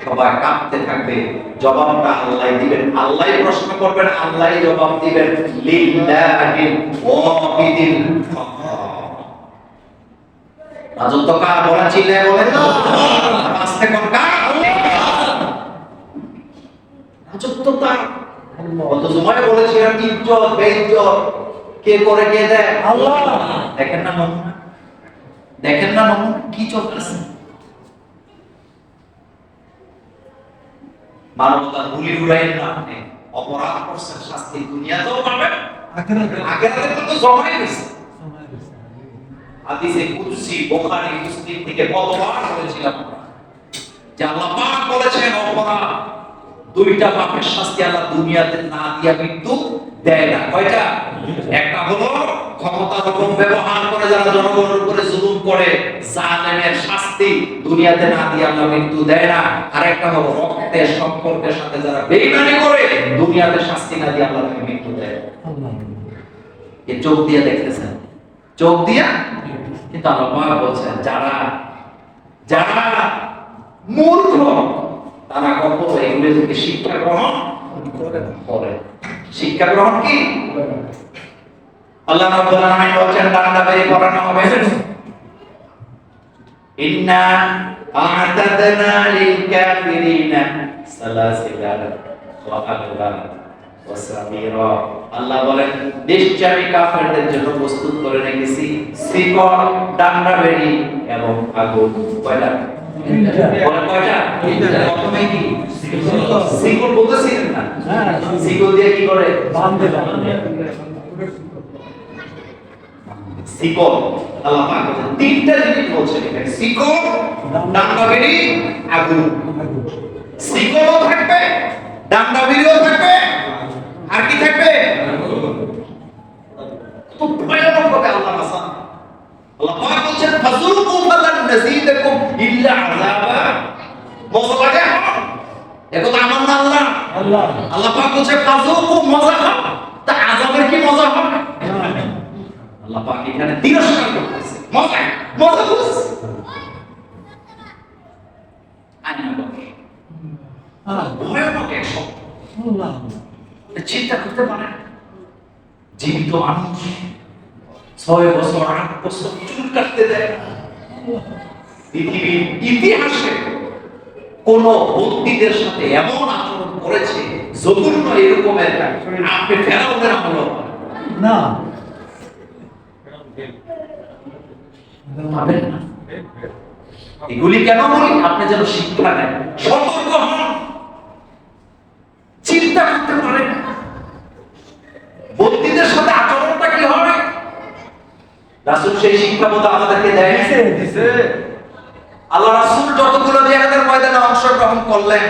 সবাই কাঁপতে থাকবে। জবাবটা আল্লাহ দিবেন, আল্লাহ প্রশ্ন করবেন, আল্লাহ জবাব দিবেন। লিল্লাহিল ওয়াহিদিল কাহ্হার। রাজত্ব কার বলা ছিল বলেন না, আস্তে কোন কার? রাজত্ব তার। কত সময় বলেছিলাম ইজ্জত বেইজ্জত কে করে কে দেয়? আল্লাহ। দেখেন না নমুনা, দেখেন না নমুনা কি চলতেছে। মানবতা গুলি উড়াইন না, আপনি অপরাধ করছেন, শাস্তি দুনিয়াতেও পাবেন, আখিরাতে তো জমাই গেছে। হাদিসে কুদসি বুখারী মুসলিম থেকে কতবার বলেছিলাম যে আল্লাহ পাক বলেছেন অপরাধ দুইটা পাপের শাস্তি আল্লাহ দুনিয়াতে না দিয়া মৃত্যু দেয় না। কয়টা? একটা হলো ক্ষমতার অপব্যবহার করে যারা জনগণের উপরে জুলুম করে, জালেমের শাস্তি দুনিয়াতে না দিয়ে আল্লাহ মৃত্যু দেয় না। আর একটা হলো রক্তের সম্পর্কের সাথে যারা বেঈমানি করে দুনিয়াতে শাস্তি না দিয়ে আল্লাহ মৃত্যু দেয়। এই চোখ দিয়ে দেখতেছেন, চোখ দিয়া। কিন্তু আল্লাহ পাক বলছেন যারা যারা মূর্খ তারা কখনো এগুলো থেকে শিক্ষা গ্রহণ করে না। শিক্ষা গ্রহণ কি? আল্লাহ রাব্বুল আলামিন বলেন ডান্ডা বেরি করানো হবে ইন্না আ'তাদনা লিল কাফিরিনা সালাসিলা ওয়া আগলাল ওয়া সামিরা। আল্লাহ বলেন নিশ্চয়ই আমি কাফেরদের জন্য প্রস্তুত করে রেখেছি শিকল, ডান্ডা বেরি এবং আগুন। কয়টা? বলেন কয়টা? প্রথমে কি শিকল বলতেছিলেন না? শিকল দিয়ে কি করে বাঁধে শিকল। আল্লাহ পাক বলেন তিনটা জিনিস বলছেন এখানে, শিকল, ডান্ডা বেরি, আগুন। শিকলও থাকবে, ডান্ডা বেরিও থাকবে, আর কি থাকবে? তো ভয়ানক ভাবে আল্লাহ রাসূল আল্লাহ পাক বলছেন ফাযুকু ফালান নাযীদাকুম ইল্লা আযাবা। মজা লাগে? এখন আমার না আল্লাহ আল্লাহ আল্লাহ পাক বলছে ফাযুকু, মজা খাও। তা আযাবের কি মজা হবে? আল্লাহ পাক এখানে তিরস্কার করতেছে, মজা মজা বুঝ আইনা বলে ভয়ানক এক শব্দ। আল্লাহ চিন্তা করতে পারেন জীবিত মানুষ 6 বছর 8 বছর চুল কাটতে দেয় না। পৃথিবীর ইতিহাসে কোন ব্যক্তিদের সাথে এমন আচরণ করেছে জঘন্য এরকমের আপনি ফেরাউনের আমল না পাবেন না। এগুলি কেন বলি? আপনি যেন শিক্ষা নেন, সতর্ক হন, চিন্তা করতে পারেন ব্যক্তিদের সাথে আচরণটা কি হবে। রাসূল সেই শিক্ষা মতো আমাদেরকে দেয়। দিছে আল্লাহ রাসূল যতগুলো জিহাদের ময়দানে অংশগ্রহণ করলেন,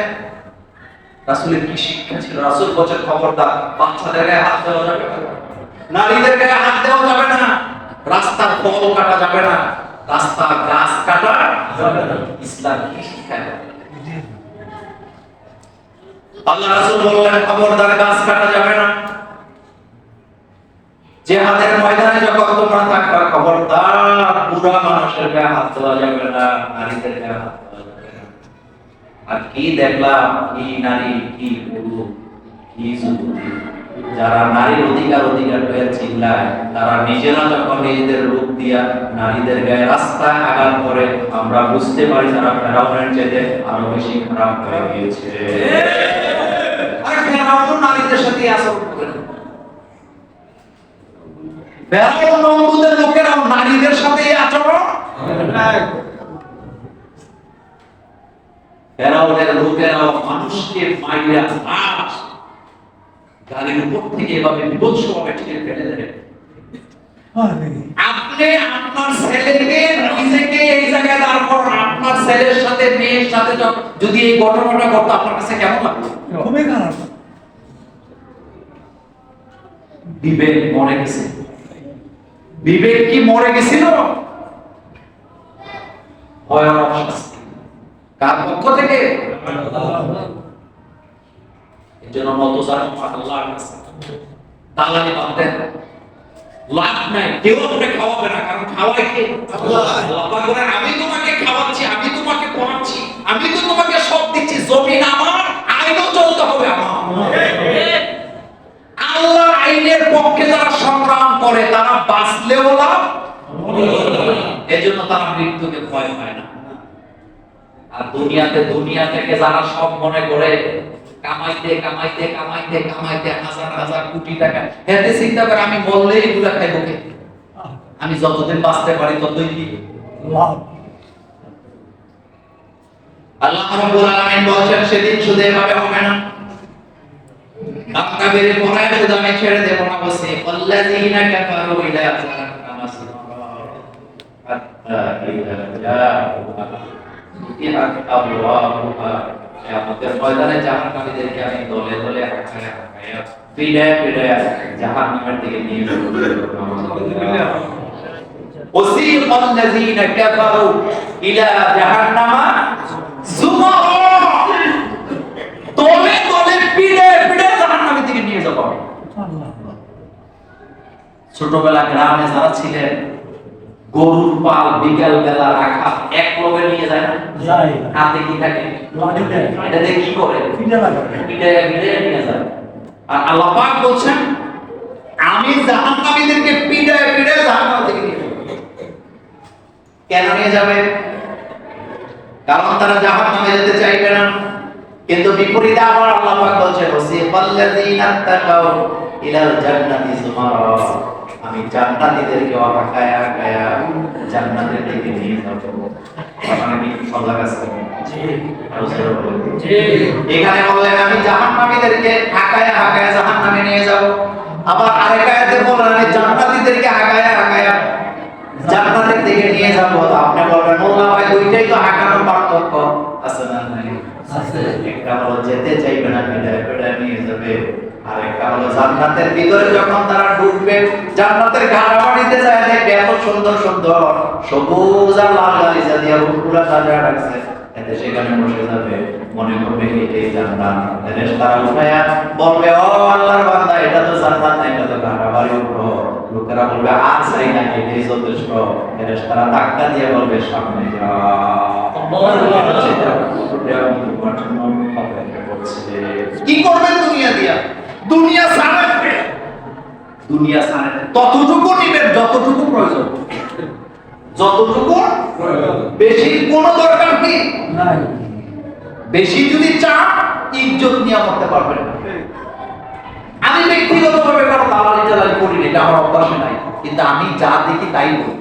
রাসূলের কি শিক্ষা ছিল? রাসূল বলেন খবরদার বাচ্চাদের গায়ে হাত দেওয়া যাবে না, নারীদের গায়ে হাত দেওয়া যাবে না, রাস্তার ফল কাটা যাবে না, রাস্তার গাছ কাটা যাবে না। ইসলাম কি শিক্ষা দেয়? আল্লাহ রাসূল বললেন খবরদার গাছ কাটা যাবে না, জিহাদের ময়দানে যখন তোমরা থাকবা খবরদার বুড়া মানুষের গায়ে হাত দেওয়া যাবে না, নারীদের গায়ে হাত দেওয়া যাবে না। আর কি দেখলাম, কি নারী, কি পুরুষ, কি যুবতী, যারা নারীর অধিকার অধিকার হয়ে চিল্লায়, তারা নিজেরা যখন নিজেদের রূপ দিয়া নারীদের গায়ে রাস্তায় আঘাত করে, আমরা বুঝতে পারি তারা ফেরাউনের চেয়ে আরো বেশি খারাপ হয়ে গিয়েছে। আর ফেরাউন নারীদের সাথে আচরণ করে না। ফেরাউন নমরুদের লোকেরাও নারীদের সাথে আচরণ। ফেরাউনের লোকেরাও মানুষকে মাইরা মাছ গাড়ির উপর থেকে এভাবে বিভৎসভাবে ঠেলে ফেলে দেয়। আপনি আপনার ছেলেকে নিজেকে এই জায়গায় দাঁড় করান, আপনার ছেলের সাথে মেয়ের সাথে যদি এই ঘটনাটা ঘটতো আপনার কাছে কেমন লাগতো? খুবই খারাপ। বিবেক মরে গেছে। বিবেক কি মরে গেছিল? ভয়ানক শাস্তি কার পক্ষ থেকে? এর জন্য নতজার আল্লাহর কাছে তালানি বাঁধতেন, লাভ নাই, কেউ আপনাকে খাওয়াবে না, কারণ খাওয়ায় কে? আল্লাহ। আল্লাহ পাক বলেন আমি তোমাকে খাওয়াচ্ছি, আমি তোমাকে পড়াচ্ছি, আমি তো তোমাকে সব দিচ্ছি, জমিন আমার, আইনও চলতে হবে আমার। আল্লাহর আইনের পক্ষে যারা সংগ্রাম করে তারা বাঁচলেও লাভ, এজন্য তারা মৃত্যুকে ভয় পায় না। আর দুনিয়া থেকে যারা সব মনে করে কামাইতে কামাইতে কামাইতে কামাইতে হাজার হাজার কোটি টাকা, এতে চিন্তা করে আমি মরলে এগুলা খাইবো কে? আমি যতদিন বাঁচতে পারি ততই কি লাভ। আল্লাহ রাব্বুল আলামিন বলেন সেদিন শুধু এভাবে হবে না, আপনাদের পরায় শুধু আমি ছেড়ে দেব না। বসে আল্লাযীনা কাফারু ইলা জাহান্নাম সিরা হাত্তা ইযা জাআহা ইতিহাদ আবওয়াবুহা। কিয়ামতের ময়দানে জাহান্নামীদেরকে আমি দলে দলে হাঁকায়া হাঁকায়া পিড়ায় পিড়ায় জাহান্নামের দিকে নিয়ে যাব। وسيق الذين كفروا إلى جهنم زمرا। তলে তলে পিড়ে পিড়ে জাহান্নামের দিকে নিয়ে যাব। ছোটবেলা গ্রামে যারা ছিলেন, গরুর পাল বিকেল বেলা রাখা এক লগে নিয়ে যায় না? যায়। হাতে কি থাকে? এটা দিয়ে কি করে? পিঠা লাগাবে। পিড়ে পিড়ে নিয়ে যায়। আর আল্লাহ পাক বলছেন আমি জাহান্নামীদেরকে পিড়ায় পিড়ায় জাহান্নাম থেকে নিয়ে যাবো। কেন নিয়ে যাবে? কারণ তারা জাহান্নামে যেতে চাইবে না। কিন্তু বিপরীতে আবার আল্লাহ পাক বলছেন ওয়াসিফাল্লাযীনা তাকাউ ইলাল জান্নাতি যুমারা, আমি জান্নাতীদেরকে আগায়া আগায়া জান্নাতের দিকে নিয়ে যাব। মানে কি সল্লা কাছে জি এখানে বললেন আমি জাহান্নামীদেরকে আগায়া আগায়া জাহান্নামে নিয়ে যাব। আবার আরেক আয়াতে বললেন আমি জান্নাতীদেরকে আগায়া আগায়া জান্নাতের দিকে নিয়ে যাব। আপনি বলবেন মোল্লা ভাই দুইটাই তো আগানোর পার্থক্য আছে না? আছে। একটা হলো যেতে চাইবে না পিড়ায় পিড়ায় নিয়ে যাবে, আর একটা হলো জান্নাতের ভিতরে যখন তারা ঢুকবে জান্নাতের গাড়াবাড়িতে যায় দেখবে এত সুন্দর সুন্দর সবুজ আর লাল গালিচা দিয়ে পুরা সাজা রাখছে, এতে সেখানে বসে যাবে, মনে করবে এটাই জান্নাত। ফেরেশতারা উঠায়া বলবে ও আল্লাহর বান্দা এটা তো জান্নাত না, এটা তো গাড়াবাড়ি উঠো। লোকেরা বলবে আর চাই না, এটাই যথেষ্ট। ফেরেশতারা ধাক্কা দিয়ে বলবে সামনে কি করবেন দুনিয়া দিয়া? দুনিয়া ছাড়েন, দুনিয়া ছাড়েন, ততটুকু নিবেন যতটুকু প্রয়োজন, যতটুকু বেশি কোনো দরকার কি নাই। বেশি যদি চান ইজ্জত নিয়ে মরতে পারবেন না। আমি ব্যক্তিগতভাবে কারো দালালি টালালি করি না, এটা আমার অভ্যাসে নাই, কিন্তু আমি যা দেখি তাই বলি।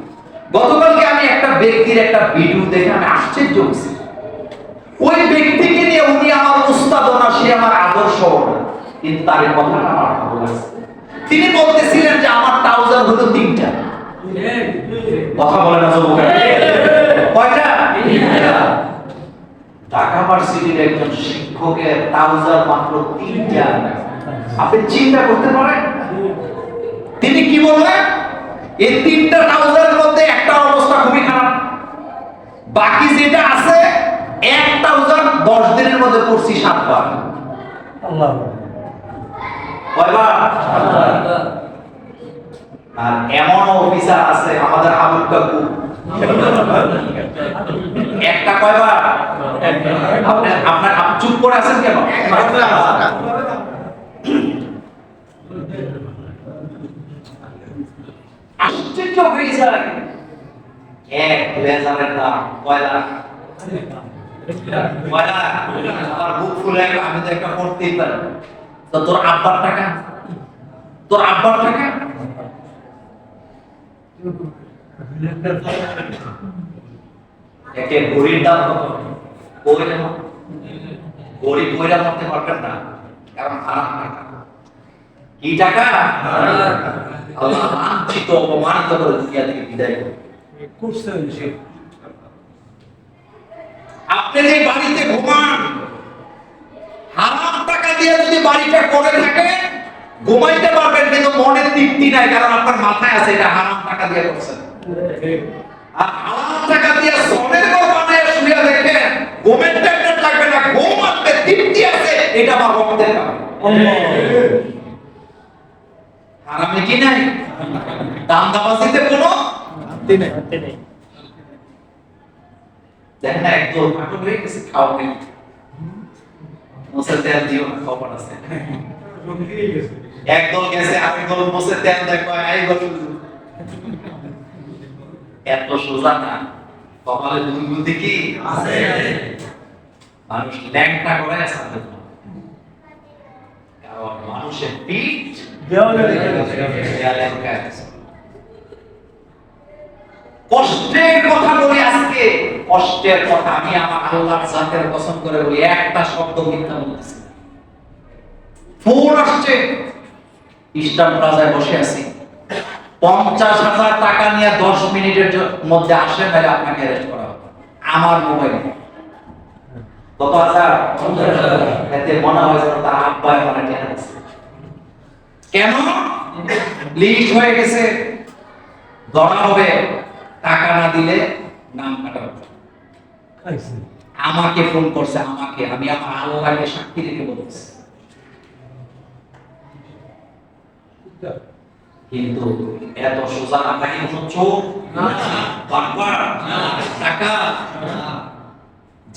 গতকালকে আমি একটা ব্যক্তির একটা ভিডিও দেখে আমি আশ্চর্য হয়েছি। ওই ব্যক্তিকে নিয়ে উনি আমার উস্তাদ না, সে আমার আদর্শ না, কিন্তু তার কথাটা আমার ভালো লাগছে। তিনি বলতেছিলেন যে আমার ট্রাউজার হলো 3টা। কথা বলে না যুবক? কয়টা? 3টা। ঢাকা ভার্সিটির একজন শিক্ষকের ট্রাউজার মাত্র 3টা। আপনি চিন্তা করতে পারেন? তিনি কি বললেন? এই 3টা ট্রাউজারের মধ্যে একটা অবস্থা খুবই খারাপ, বাকি যেটা আছে এক ট্রাউজার 10 দিনের মধ্যে পড়ছি 7 বার। আল্লাহ কয়বার? আর এমন অফিসার আছে আমাদের আবুল কাকু, একটা কয়বার? আপনার চুপ করে আছেন কেন? আশ্চর্য হয়ে যায়, এক ব্লেজারের দাম কয় লাখ? আমার বুক ফুলে গেল, আমি তো একটা পড়তেই পারি। তো তোর আব্বার টাকা, তোর আব্বার টাকা একে ঘড়ির দাম কত? ঘড়ি কইরা মরতে পারবেন না, কারণ হারাম টাকা। কি টাকা? আল্লাহ লাঞ্ছিত অপমানিত করে দুনিয়া থেকে বিদায় করছে। আপনি যে বাড়িতে ঘুমান, হারাম টাকা দিয়ে যদি বাড়িটা করে থাকে ঘুমাইতে পারবেন, কিন্তু মনে তৃপ্তি নাই, কারণ আপনার মাথায় আছে এটা হারাম টাকা দিয়ে করছেন। আর হারাম টাকা দিয়ে সোনের ঘর বানায় শুয়ে দেখেন ঘুমের ট্যাবলেট লাগবে না, ঘুম আসবে, তৃপ্তি আছে, এটা আমার ভক্তের কাজ। হারামে কি নাই? দান্দাবাজিতে কোনো শান্তি নেই। দেখেন না একদম পাগল হয়ে গেছে, খাওয়া নেই, মোসের তেল দিও না, খবর আছে। একদল গেছে আরেক দল মোসের তেল দেখো এই গল, এত সোজা না, কপালে দুর্গতি কি আছে? মানুষ ল্যাংটা করে আছে, কারণ মানুষের পিঠ কষ্টের কথা বলি আজকে, কষ্টের কথা। আমি আমার আল্লাহর জাতের কসম করে বলি একটা শব্দ মিথ্যা বলতেছি। ফোন আসছে, ইস্টার্ন প্লাজায় বসে আছি, 50,000 টাকা নিয়ে 10 মিনিটের মধ্যে আসে, তাহলে আপনাকে অ্যারেস্ট করা হবে। আমার মোবাইলে কত হাজার? 50,000। এতে মনে হয় যেন তার আব্বাই মনে টেনে আছে। কেন? লিস্ট হয়ে গেছে, ধরা হবে, টাকা না দিলে নাম কাটা হবে। আমাকে ফোন করছে, আমাকে, আমি আমার আল্লাহকে সাক্ষী রেখে বলতেছি। কিন্তু এত সোজা না, নাকি কোনো চোখ বারবার টাকা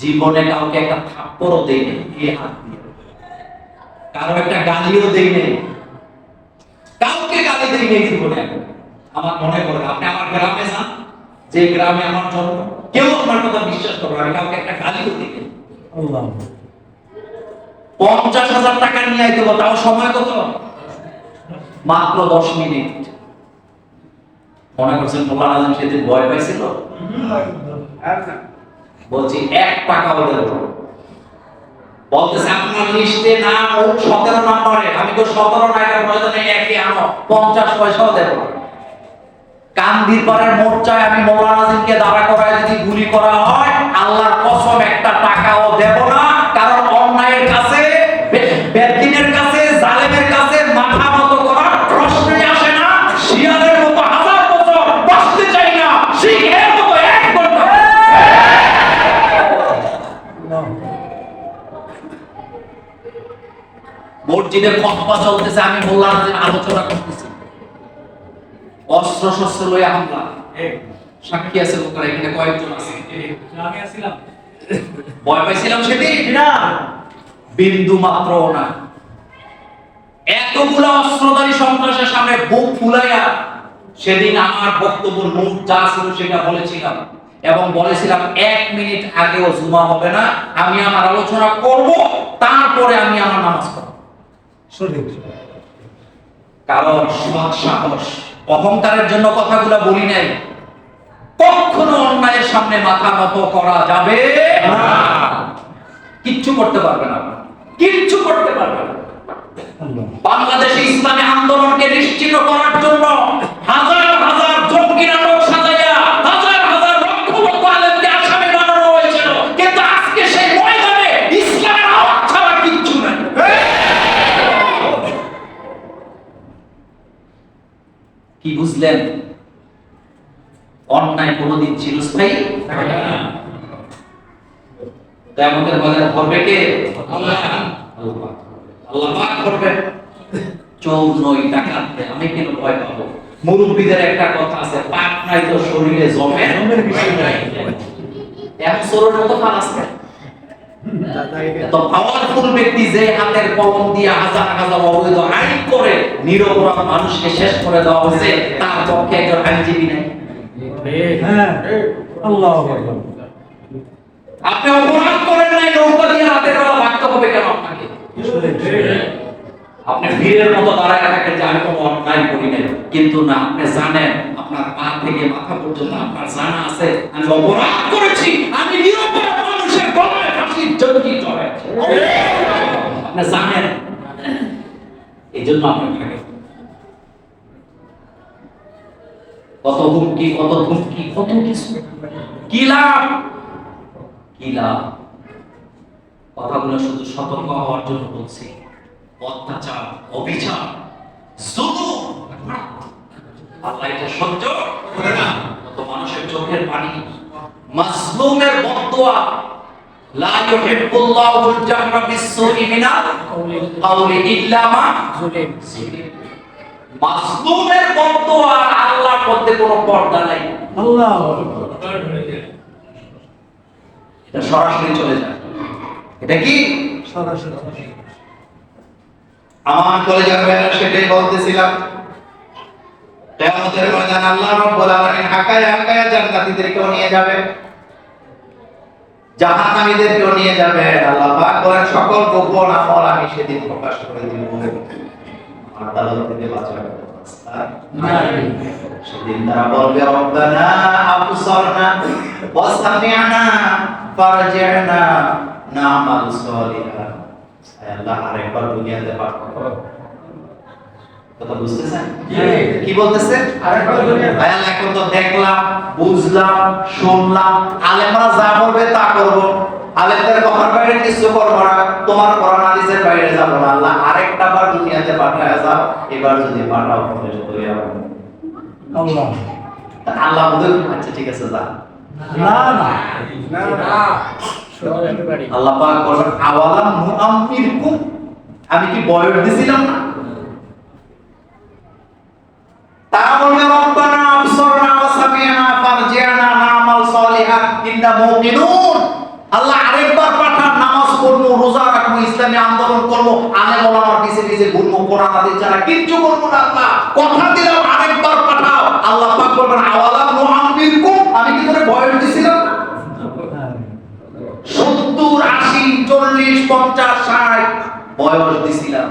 জীবনে কাউকে একটা থাপ্পড়ও দেই নেই এই হাত দিয়ে, কারো একটা গালিও দেই নেই, কাউকে এই জীবনে। আমার মনে করেন আপনি আমার গ্রামে যান, যে গ্রামে আমার জন্ম, কেউ আপনার কথা বিশ্বাস করবে না, আমি কাউকে একটা গালিও দিই না। আল্লাহ 50,000 টাকা নিয়ে আইতে হবে, তাও সময় কত? মাত্র 10 মিনিট। মনে করছেন মোল্লা আজম সেদিন ভয় পাইছিল? বলছি 1 টাকাও দেব না। বলতেছে আপনার লিস্টে নাম 17 নম্বরে। আমি তো 17 টাকার প্রয়োজনে একই আনো, 50 পয়সাও দেব না। কান্দির পাড়ের মোর্চায় আমি মোল্লা নাজিমকে দাঁড়া করায় যদি গুলি করা হয়, আল্লাহর কসম 1 টাকাও দেব না। কারণ অন্যায়ের কাছে, বেদিনের কাছে, জালেমের কাছে মাথা নত করার প্রশ্নই আসে না। শিয়ালের মতো 1000 বছর বাঁচতে চাই না, সিংহের মতো 1 ঘন্টা। মসজিদে খুতবা চলতেছে, আমি মোল্লা নাজিম আলোচনা করতেছি, অস্ত্র শস্ত্র লইয়া হামলা। সাক্ষী আছে লোকেরা, এখানে কয়েকজন আছে। আমি আসছিলাম ভয় পাইছিলাম সেদিন না, বিন্দু মাত্র না। এতগুলো অস্ত্রধারী সন্ত্রাসের সামনে বুক ফুলাইয়া সেদিন আমার বক্তব্য নোট যা ছিল সেটা বলেছিলাম, এবং বলেছিলাম 1 মিনিট আগেও জুমা হবে না, আমি আমার আলোচনা করব, তারপরে আমি আমার নামাজ পড়ব। সঠিক কারণ সৎ সাহস, অহংকারের জন্য কথাগুলো বলি নাই। কখনো অন্যায়ের সামনে মাথা নত করা যাবে না। কিচ্ছু করতে পারবে না, কিচ্ছু করতে পারবে না। আল্লাহ বাংলাদেশে ইসলামী আন্দোলনকে নিশ্চিত করার জন্য হাজার হাজার জঙ্গি নাটক সাজাইয়া হাজার হাজার লক্ষ লক্ষ আলেমকে আসামি বানানো হয়েছিল, কিন্তু আজকে সেই ময়দানে ইসলামের আওয়াজ ছাড়া কিচ্ছু নাই। কি বুঝলেন? অন্যায় কোনদিন চিরস্থায়ী কিয়ামতের ময়দানে ধরবে কে? আল্লাহ। আল্লাহ পাক ধরবে। চোর নই, ডাকাত নই, আমি কেন ভয় পাবো? মুরব্বীদের একটা কথা আছে, পাপ নাই তো শরীরে জমে। এক চোরের মতো পান আছে। তো পাওয়ারফুল ব্যক্তি যে হাতের কলম দিয়ে হাজার হাজার অবৈধ আইন করে নিরপরাধ মানুষকে শেষ করে দেওয়া হয়েছে, তার পক্ষে একজন আইনজীবী নাই। হ্যাঁ আল্লাহ আপনি অপরাধ করেন নাই, নৌকা দিয়ে রাতের বেলা ভাগতে হবে কেন আপনাকে? আপনি বীরের মতো দাঁড়ায় থাকেন যে আমি কোনো অন্যায় করি নাই, কিন্তু না, আপনি জানেন আপনার পা থেকে মাথা পর্যন্ত আপনার জানা আছে আমি অপরাধ করেছি, আমি নিরপরাধ মানুষের গলায় ফাঁসির জঙ্গি চড়াইছি। আপনি জানেন, এই জন্য আপনি থাকেন। কত হুমকি, কত ধুমকি, কত কিছু, কি লাভ? কি লাভ? কথাগুলো শুধু সতর্ক হওয়ার জন্য বলছি। অত্যাচার, অবিচার, জুলুম, আল্লাহ এটা সহ্য করে না। কত মানুষের চোখের পানি, মাজলুমের বদদুয়া, লা ইউহিব্বুল্লাহুল জাহরা বিস-সুই মিনাল কাওলি ইল্লা মা যুলিম। মাজলুমের বদদুয়া, আল্লাহর মধ্যে কোনো পর্দা নাই। আল্লাহ এটা সরাসরি চলে যায়। এটা কি সরাসরি আমার কলেজের ভাইরা সেটাই বলতেছিলাম। কিয়ামতের ময়দানে আল্লাহ রাব্বুল আলামিন হাকায়া হাকায়া জান্নাতীদেরকেও নিয়ে যাবে, জাহান্নামীদেরকেও নিয়ে যাবে। আল্লাহ পাক বলেন সকল গোপন আমল আমি সেদিন প্রকাশ করে দিব, আদালত থেকে বাঁচার ব্যবস্থা নাই। সেদিন তারা বলবে রব্বানা আবসারনা ওয়া সামি'না ফারজি'না না'মাল সালিহান। আল্লাহ আরেকবার দুনিয়াতে পাঠাও। কথা বুঝতেছেন? কি বলতেছে? আরেকবার দুনিয়াতে। আল্লাহ এখন তো দেখলাম, বুঝলাম, শুনলাম, আলেমরা যা বলবে তা করব, আলেমদের কথার বাইরে কিছু করব না, তোমার কোরআন হাদিসের বাইরে যাব না। আল্লাহ আরেকটা বার দুনিয়াতে পাঠায় যাও, এবার যদি পাঠাও তাহলে চলে যাব। আল্লাহ আল্লাহ বলে আচ্ছা ঠিক আছে যা। না না আল্লাহ পাক বলেন আওয়ালাম নুআম্মিরকুম, আমি কি বয়স দিছিলাম না? তারা বলবে রব্বানা আবসারনা ওয়া সামি'না ফারজি'না না'মাল সালিহান ইন্না মুকিনুন। আল্লাহ আরেকবার পাঠান, নামাজ পড়বো, রোজা রাখবো, ইসলামী আন্দোলন করবো, আলেম ওলামার নিচে নিচে ঘুরবো, কোরআন হাদিস ছাড়া কিচ্ছু করবো না আল্লাহ। কথা দিলাম আরেকবার পাঠাও। আল্লাহ পাক বলবেন আওয়ালাম নুআম্মিরকুম, আমি কি তোরে বয়স দিছিলাম না? 70, 80, 40, 50, 60 বয়স দিছিলাম।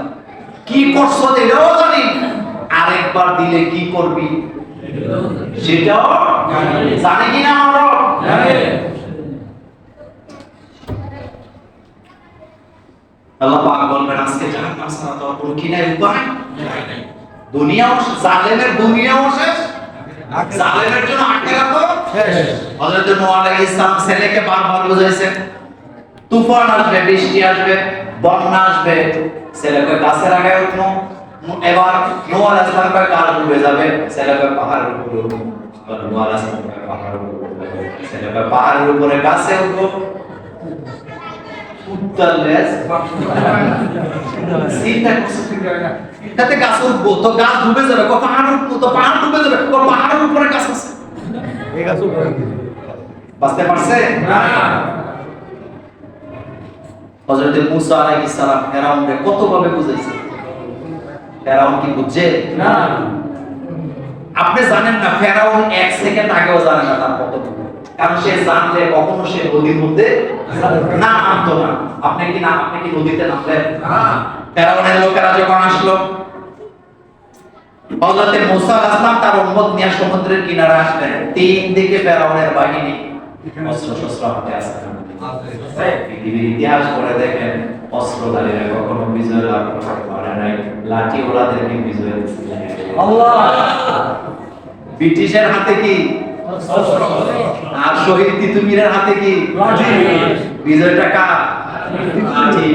কি করছো এটাও জানি। আরেকবার দিলে কি করবি সেটাও জানি কিনা আমরা জানি। আল্লাহ পাক বলবেন আজকে জাহান্নাম ছাড়া তো আর কোনো কিনার উপায় নাই। দুনিয়াও জালেমের দুনিয়াও শেষ, জালেমের জন্য আখিরাতও শেষ। হযরত নূহ আলাইহিস সালাম ছেলেকে বারবার বুঝাইছেন তুফান আসবে, বৃষ্টি আসবে, বন্যা আসবে, ছেলেকে গাছের আগায় উঠনো। এবার নূহ আলাইহিস সালাম গাছ ডুবে যাবে, ছেলেকে পাহাড়ের উপরে উঠবো। নূহ আলাইহিস সালাম পাহাড়ের উপরে উঠবে, ছেলেকে পাহাড়ের উপরে গাছে উঠবো। তাতে গাছ উঠবো তো গাছ ডুবে যাবে, পাহাড় উঠবো তো পাহাড় ডুবে যাবে, পাহাড়ের উপরে গাছ আছে। বুঝতে পারছে? হযরত মূসা আলাইহিস সালাম ফেরাউনকে কতভাবে বুঝাইছে, ফেরাউন কি বুঝছে না? আপনি জানেন না ফেরাউন 1 সেকেন্ড আগেও জানে না তার কত, কারণ সে জানলে কখনো সে নদীর মধ্যে না নামতো না। আপনি কি নদীতে নামলেন? ফেরাউনের লোকেরা যখন আসলো, হযরত মূসা আলাইহিস সালাম তার উম্মত নিয়ে সমুদ্রের কিনারে আসলেন। 3 দিকে ফেরাউনের বাহিনী অস্ত্র শস্ত্র হাতে আছে। পৃথিবীর ইতিহাস পড়ে দেখেন অস্ত্রধারীরা কখনো বিজয় লাভ করতে পারে নাই, লাঠি ওলাদেরকে বিজয় দিয়েছে। আল্লাহ ব্রিটিশের হাতে কি অস্ত্র, আর শহীদ তিতুমিরের হাতে কি লাঠি। বিজয়টা কার? লাঠি।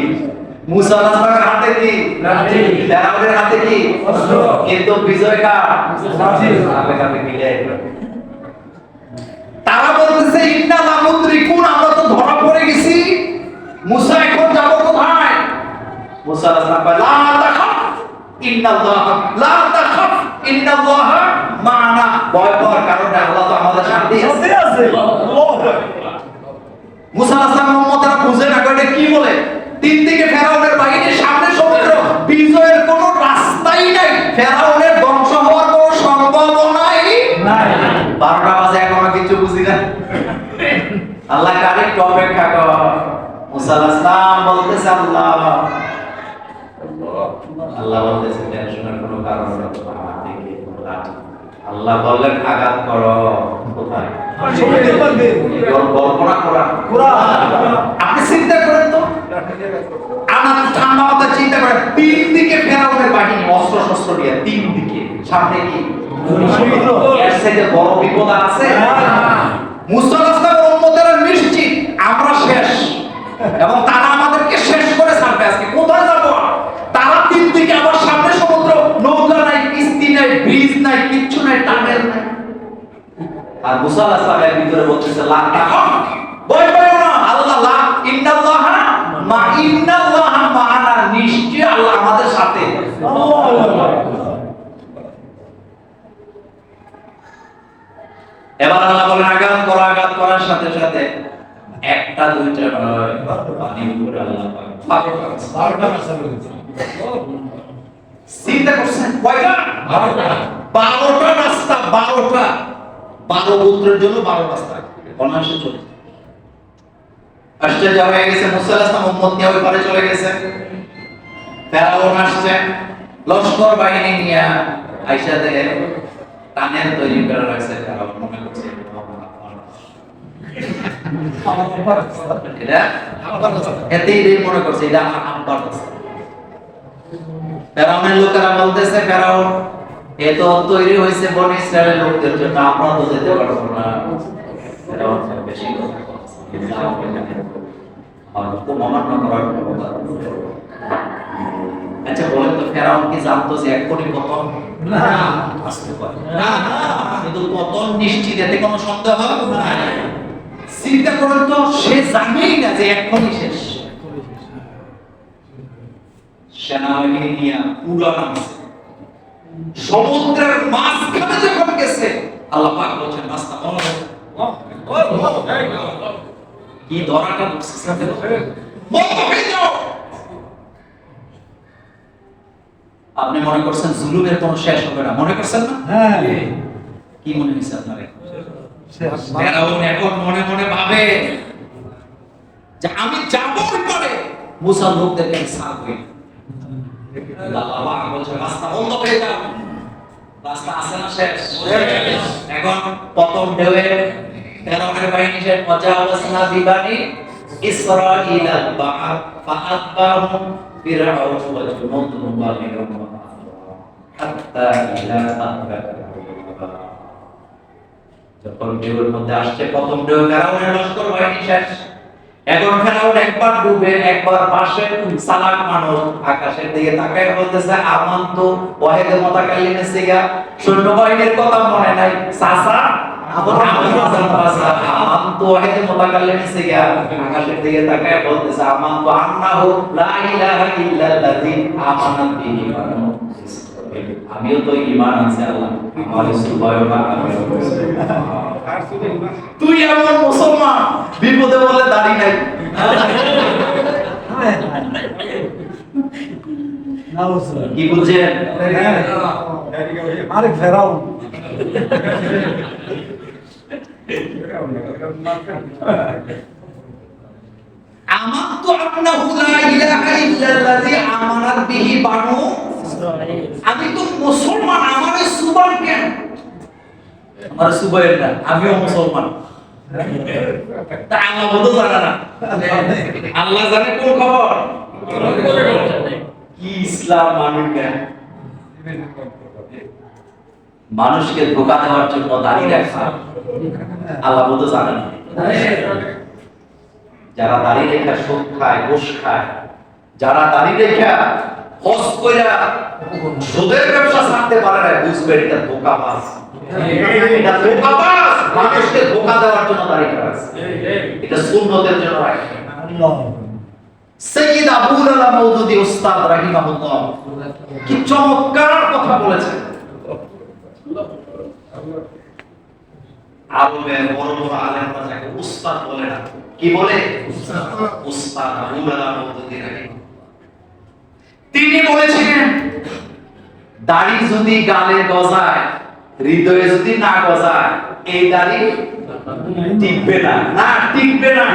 মূসা আলাইহিস সালামের হাতে কি লাঠি, ফেরাউনের হাতে কি অস্ত্র, কিন্তু বিজয় কার? লাঠি। আপনি মিলে তারা বলতেছে ইন্না লামুদ্রিকুন, আমরা তো ধরা পড়ে গেছি, মূসা এখন যাব কোথায়? মূসা আলাইহিস সালাম বলে লা তাখাফ ইন্নাল্লাহ, লা তাখাফ ইন্নাল্লাহ মা'না, ভয় পাওয়ার কারণ আল্লাহ তো আমাদের সাথে আছে। মূসা আলাইহিস সালাম উম্মতরা বুঝে না কয়টা কি বলে। 3 দিকে ফেরাউনের বাহিনীর, সামনে সমুদ্র, বিজয়ের কোনো রাস্তাই নাই, ফেরাউনের ধ্বংস হওয়ার কোনো সম্ভাবনাই নাই। 12টা বাজে এখনো কিছু বুঝি না। আল্লাহ কারেক্ট অপেক্ষা কর। মূসা আলাইহিস সালাম বলতেছে আল্লাহ বলতেছে টেনশনের কোনো কারণ নেই, আল্লাহ বললেন আঘাত করো। কোথায়? কল্পনা করা। আপনি চিন্তা করেন তো, আমার ঠান্ডা মাথায় চিন্তা করেন, 3 দিকে ফেরাউনের বাহিনী অস্ত্র শস্ত্র নিয়ে, 3 দিকে, সামনে কি এর সাথে বড় বিপদ আছে? মূসা আলাইহিস সালামের উম্মতেরা নিশ্চিত আমরা শেষ, এবং তারা আমাদেরকে শেষ করে ছাড়বে। আজকে কোথায় যাব? তারা 3 দিকে, আবার সামনে সমুদ্র, নৌকা নাই, কিস্তি নাই, ব্রিজ নাই, কিচ্ছু নাই, টানেল নাই। আর মূসা আলাইহিস সালামের ভিতরে বলতেছে লা তাখাফ, ভয় পাইও না, আল্লাহ লা ইন্নাল্লাহ মা'ানা, নিশ্চয়ই আল্লাহ আমাদের সাথে। এবার আল্লাহ বলেন আঘাত করো, আঘাত করার সাথে সাথে একটা দুইটা নয়, পানি উপরে আল্লাহ পাক 12টা চিন্তা করছেন কয়টা? 12টা রাস্তা, 12টা, 12 গোত্রের জন্য 12 রাস্তা অনায়াসে চলে। আশ্চর্য হয়ে গেছে, মূসা আলাইহিস সালাম উম্মত নিয়ে ওই পারে চলে গেছে। ফেরাউন আসছে লস্কর বাহিনী নিয়ে, আইসা দেখে টানেল তৈরি করে রাখছে। ফেরাউন মনে করছে এটা এতেই মনে করছে এটা আমার আব্বার রাস্তা। ফেরাউনের লোকেরা বলতেছে ফেরাউন এ তো তৈরি হয়েছে বনি ইসরায়েলের লোকদের জন্য, আমরা তো যেতে পারবো না। ফেরাউন বেশি কথা আচ্ছা বলেন তো, ফেরাউন কি জানতো যে এক্ষুনি পতন আসতে পারে? কিন্তু পতন নিশ্চিত, এতে কোনো সন্দেহ নাই। চিন্তা করেন তো, সে জানেই না যে এক্ষুনি শেষ। সেনাবাহিনী নিয়ে উড়ান আছে, সমুদ্রের মাঝখানে যখন গেছে, আল্লাহ পাক বলেন রাস্তা বন্ধ। কি ধরাটা বন্ধ হয়ে যাও। আপনি মনে করছেন জুলুমের কোনো শেষ হবে না, মনে করছেন না? হ্যাঁ কি মনে হয়েছে আপনার এখন? শেষ। ফেরাউন এখন মনে মনে ভাবে যে আমি যাবই পরে মুসার লোকদেরকে আমি ছাড়বই। আল্লাহ পাক বলছে রাস্তা বন্ধ হয়ে যাও, রাস্তা আছে না শেষ। এখন প্রথম ঢেউয়ে ফেরাউনের বাহিনী শেষ, ওয়াজাওয়াজনা বিবানি ইসরাঈল আল-বাহর ফাআতবাহুম ফিরআউন ওয়া জুনুদুহু বাগিয়ুন হাত্তা ইযা আদরাকা। যখন ঢেউয়ের মধ্যে আসছে প্রথম ঢেউ, ফেরাউনের লস্কর বাহিনী শেষ। এখন ফেরাউন একবার ডুবে একবার পাশে সালাক মানুষ আকাশের দিকে তাকায় বলতেছে আমান্তু ওয়াহিদে মুতাকাল্লিমের সিগা, সৈন্যবাহিনীর কথা মনে নাই সাসা আমান্তু ওয়াহিদে মুতাকাল্লিমের সিগা, আকাশের দিকে তাকায় বলতেছে আমান্তু আন্নাহু লা ইলাহা ইল্লাল্লাযী আমানাত বিহি বানু ইসরাঈল। আমিও তো ঈমান আনছি আল্লাহ, আমার সুবহানাল্লাহ। তুই এমন মুসলমান বিপদে বলে দাড়ি নাই। নাউজুবিল্লাহ। কি বুঝছেন? আরে ফেরাউন আমানতু আন্নাহু লা ইলাহা ইল্লাল্লাযী আমানাত বিহি বানু, আমি তো মুসলমান, আমার সুবান কেন? আমার সুবাইর না, আমিও মুসলমান। তা আল্লাহ বলতে জানে না, আল্লাহ জানে কোন খবর। কি ইসলাম মানুষ না, মানুষকে ধোঁকা দেওয়ার জন্য দাঁড়িয়ে রাখা আল্লাহ বলতে জানে না। যারা দাঁড়িয়ে রেখা সুদ খায়, ঘুষ খায়, যারা দাঁড়িয়ে রেখা হজ কইরা সুদের ব্যবসা ছাড়তে পারে না, বুঝবেন এটা ধোঁকাবাজ। এটা ধোঁকাবাজ, মানুষকে ধোঁকা দেওয়ার জন্য দাঁড়িয়ে রাখছে। এটা সুন্নতের জন্য রাখে। আল্লাহ সৈয়দ আবুল আলা মওদুদী উস্তাদ রাহিমাহুল্লাহ কি চমৎকার কথা বলেছেন। আরবের বড় বড় আলেমরা যাকে উস্তাদ বলে না, কি বলে? উস্তাদ আবুল আলা মওদুদী রাহিমাহুল্লাহ। তিনি বলেছিলেন দাড়ি যদি গালে গজায়, হৃদয়ে যদি না গজায়, এই দাড়ি টিকবে না, না টিকবে না।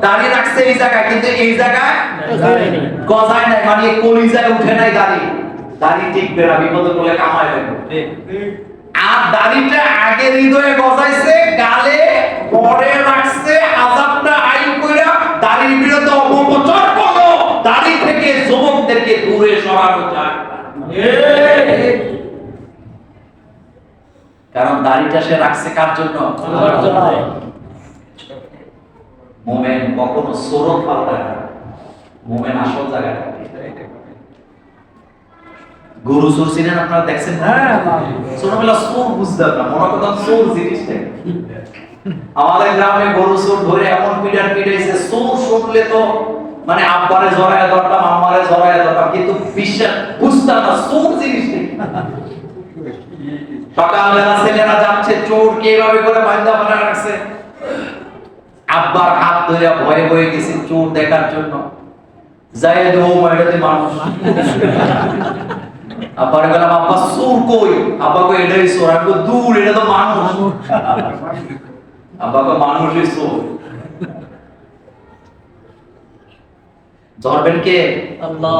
দাড়ি রাখছে এই জায়গায়, কিন্তু এই জায়গায় গজায় নাই, মানে কলিজায় উঠে নাই দাড়ি, দাড়ি টিকবে না, বিপদে পড়লে কামায় ফেলবে। আর দাড়িটা আগে হৃদয়ে গজাইছে, গালে পরে রাখছে, আযাবটা আইন কইরা দাড়ির বিরুদ্ধে অপপ্রচার করলো, দাড়ি থেকে যুবকদেরকে দূরে সরানো যায়। কারণ দাড়িটা সে রাখছে কার জন্য? আল্লাহর জন্য। মুমিন কখনো সুরত পাল্টায় না, মুমিন আসল জায়গায় থাকে। গরু চোর চিনেন আপনারা, দেখছেন? হ্যাঁ ছোটবেলা চোর বুঝতাম না, মনে করতাম চোর জিনিসটা। আমাদের গ্রামে গরু চোর ধরে এমন পিটার পিটাইছে, চোর শুনলে তো মানে আব্বারে জড়ায় ধরতাম, আম্মারে জড়ায় ধরতাম, কিন্তু বিশ্বাস বুঝতাম না চোর জিনিসটা। সকালবেলা ছেলেরা যাচ্ছে, চোর কিভাবে করে বাঁধা বাঁধা রাখছে, আব্বার হাত ধরে ভয়ে ভয়ে গেছে চোর দেখার জন্য। যাই ও মাইটাতে মানুষ, আব্বার গেলাম আব্বা চোর কই? আব্বা কই এটাই চোর। আমি কই দূর, এটা তো মানুষ। আব্বা কই মানুষই চোর। ধরবেন কে? আল্লাহ।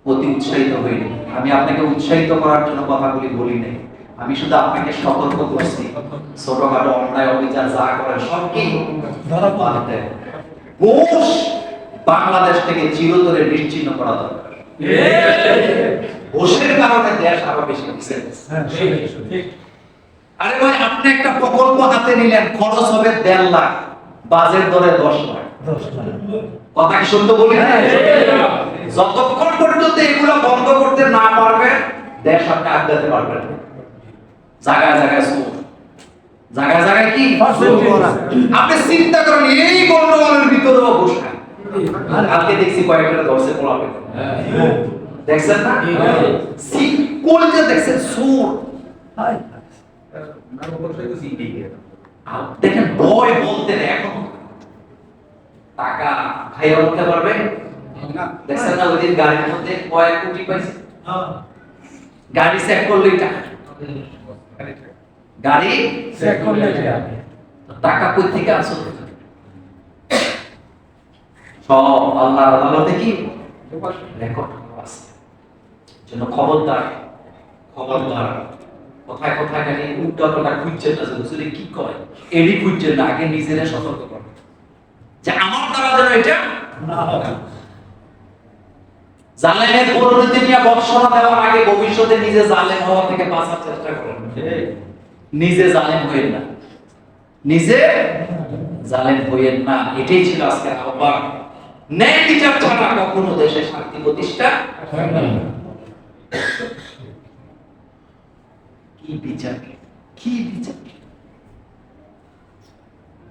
অতি উৎসাহিত হইনি, আমি আপনাকে উৎসাহিত করার জন্য কথাগুলি বলি নাই, আমি শুধু আপনাকে সতর্ক করছি। ছোটখাটো অন্যায় অবিচার যা করে সব কি ধরা পড়তে, ঘুষ বাংলাদেশ থেকে চিরতরে নিশ্চিহ্ন করা দরকার। ঘুষের কারণে দেশ আরো বেশি পিছিয়ে গেছে। আরে ভাই, আপনি একটা প্রকল্প হাতে নিলেন, খরচ হবে 1.5 লাখ, বাজেট ধরে 10 লাখ। কথা কি সত্য বলি না? যতক্ষণ পর্যন্ত এগুলো বন্ধ করতে না পারবে, দেশ আপনি আগাতে পারবেন না। জায়গায় জায়গায় সুদ, জায়গায় জায়গায় কি আপনি চিন্তা করেন, এই গন্ডগোলের ভিতরেও ঘুষ খায়। কালকে দেখছি কয়েকটা ধরছে পোলাপে, দেখছেন না? কোন যে দেখছেন সুর, দেখেন ভয় বলতে নেই, এখন টাকা খাইয়া উঠতে পারবে, দেখছেন না ওই দিন গাড়ির মধ্যে কয়েক কোটি পাইছে, গাড়ি চেক করলেই টাকা, গাড়ি চেক করলে টাকা কই থেকে আসল, সব আল্লাহর আদালতে কি রেকর্ড আছে। জন্য খবরদার, খবরদার, কোথায় কোথায় খালি উল্টা পাল্টা খুঁজছেন না, যে কি কয় এরই খুঁজছেন না, আগে নিজেরা সতর্ক করেন যে আমার দ্বারা যেন এটা না হয়। জালেমের পরিণতি নিয়ে বর্ষনা দেওয়ার আগে ভবিষ্যতে নিজে জালেম হওয়া থেকে বাঁচার চেষ্টা করেন। নিজে জালেম হইেন না, নিজে জালেম হইেন না। এটাই ছিল আজকের আহ্বান। ন্যায় বিচার ছাড়া কখনো দেশে শান্তি প্রতিষ্ঠা হয় না। কি বিচার, কি বিচার,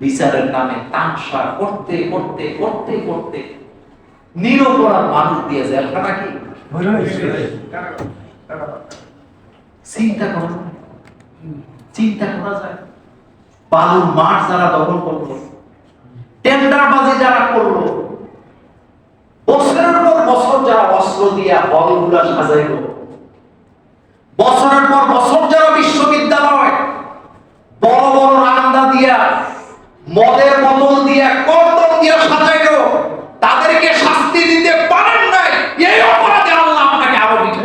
বিচারের নামে তামসা করতে করতে করতে করতে নিরপরাধ মানুষ দিয়ে জেলখানা কি চিন্তা করা, চিন্তা করা যায়। বালুর মাঠ যারা দখল করলো, টেন্ডারবাজি যারা করলো, বছরের পর বছর যারা অস্ত্র দিয়া হলগুলা সাজাইলো, বছরের পর বছর যারা বিশ্ববিদ্যালয় বড় বড় রান্দা দিয়া মদের বোতল দিয়া কর্তন দিয়া সাজাইলো, তাদেরকে শাস্তি দিতে পারেন নাই, এই অপরাধে আল্লাহ আপনাকে আরো দিতে।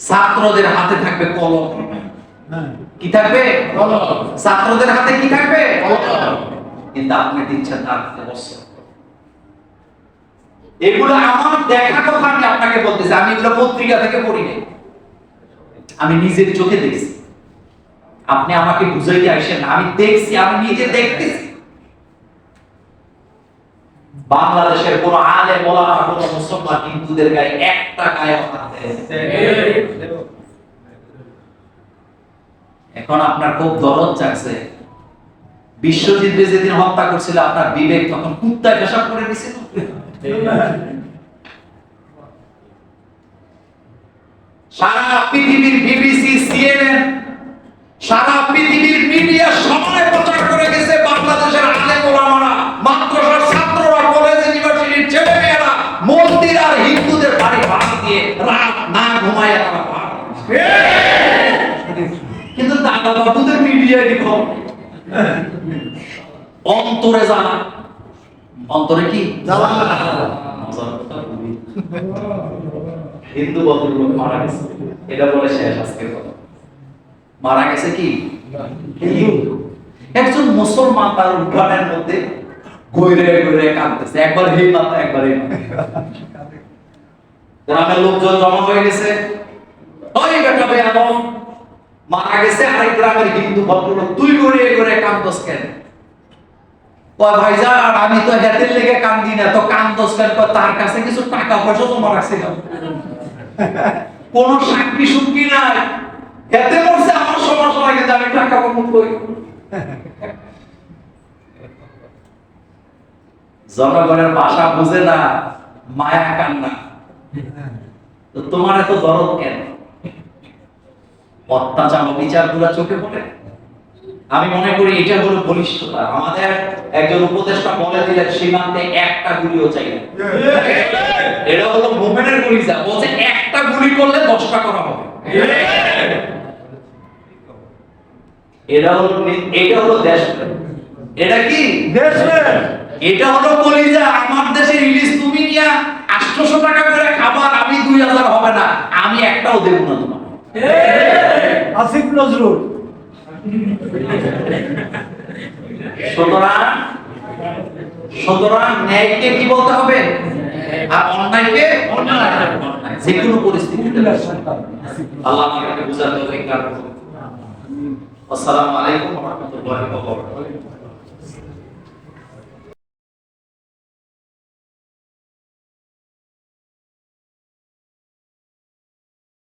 ছাত্রদের হাতে থাকবে কলম, কি থাকবে? ছাত্রদের হাতে কি থাকবে? কিন্তু আপনি দিচ্ছেন তার অস্ত্র। এগুলো আমার দেখা কথা, আমি আপনাকে বলতেছি, আমি এগুলো পত্রিকা থেকে পড়ি নাই, আমি নিজের চোখে দেখছি। আপনি আমাকে বুঝাইতে আসেন না, আমি দেখছি, আমি নিজে দেখতেছি। বাংলাদেশের কোন আলেম ওলামা, কোন মুসলমান হিন্দুদের গায়ে একটা গায়ে হাত দেয়। এখন আপনার খুব দরদ জাগছে। বিশ্বজিৎকে যেদিন হত্যা করছিল, আপনার বিবেক তখন কুত্তায় পেশাব করে দিছিল। সারা পৃথিবীর বিবিসি, সিএনএন, সারা পৃথিবীর মিডিয়া সবাই প্রচার করে গেছে বাংলাদেশের আলেম ওলামারা, মাদ্রাসার ছাত্ররা, কলেজ ইউনিভার্সিটির ছেলেমেয়েরা মন্দির আর হিন্দুদের বাড়ি ভাড়া দিয়ে রাত না ঘুমায় তারা ভাড়া। কিন্তু দাদা বাবুদের মিডিয়ায় লিখো অন্তরে জানা, অন্তরে কি জ্বালা। হিন্দু ভদ্রলোক মারা গেছে, এটা বলে শেষ আজকের কথা। মারা গেছে কি হিন্দু, একজন মুসলমান তার উদ্যানের মধ্যে গইরে গইরে কাঁদতেছে, একবার হে মাথা, একবার এই গ্রামের লোকজন জমা হয়ে গেছে, ওই বেটা বেয়াদব মারা গেছে। আরেক গ্রামের হিন্দু ভদ্রলোক, তুই গড়িয়ে গড়িয়ে কান্দস কেন? কয় ভাইজান, আমি তো হেতের লেগে কান্দি না, তো কান্দস কেন? তার কাছে কিছু টাকা পয়সা জমা রাখছিলাম, কোন সাক্ষী সুক্ষী নাই, হেতে মরছে, আমার সমস্যা লাগে, আমি টাকা কখন কই? জনগণের ভাষা বুঝে না, মায়া কান্না। তো তোমার এত দরদ কেন? অত্যাচার অবিচার গুলা চোখে পড়ে। আমি মনে করি এটা হলো বলিষ্ঠতা। আমাদের একজন উপদেষ্টা বলে দিলেন, সীমান্তে একটা গুলিও চাই না। এটা হলো মুভমেন্টের গুলিজা, বলছে একটা গুলি করলে 10টা করা হবে। এটা হলো দেশপ্রেম। এটা কি দেশপ্রেম? এটা হলো কলিজা। আমার দেশের ইলিশ তুমি নিয়া 800 টাকা করে খাবার, আমি 2000 হবে না, আমি একটাও দেব না তোমার। আসিফ নজরুল। সুতরাং ন্যায়কে কি বলতে হবে, আর অন্যায়কে অন্যায়, যে কোনো পরিস্থিতিতে। আল্লাহ আমাদেরকে বুঝার তৌফিক দান করুন। আসসালামু আলাইকুম ওয়া রাহমাতুল্লাহি ওয়া বারাকাতুহু।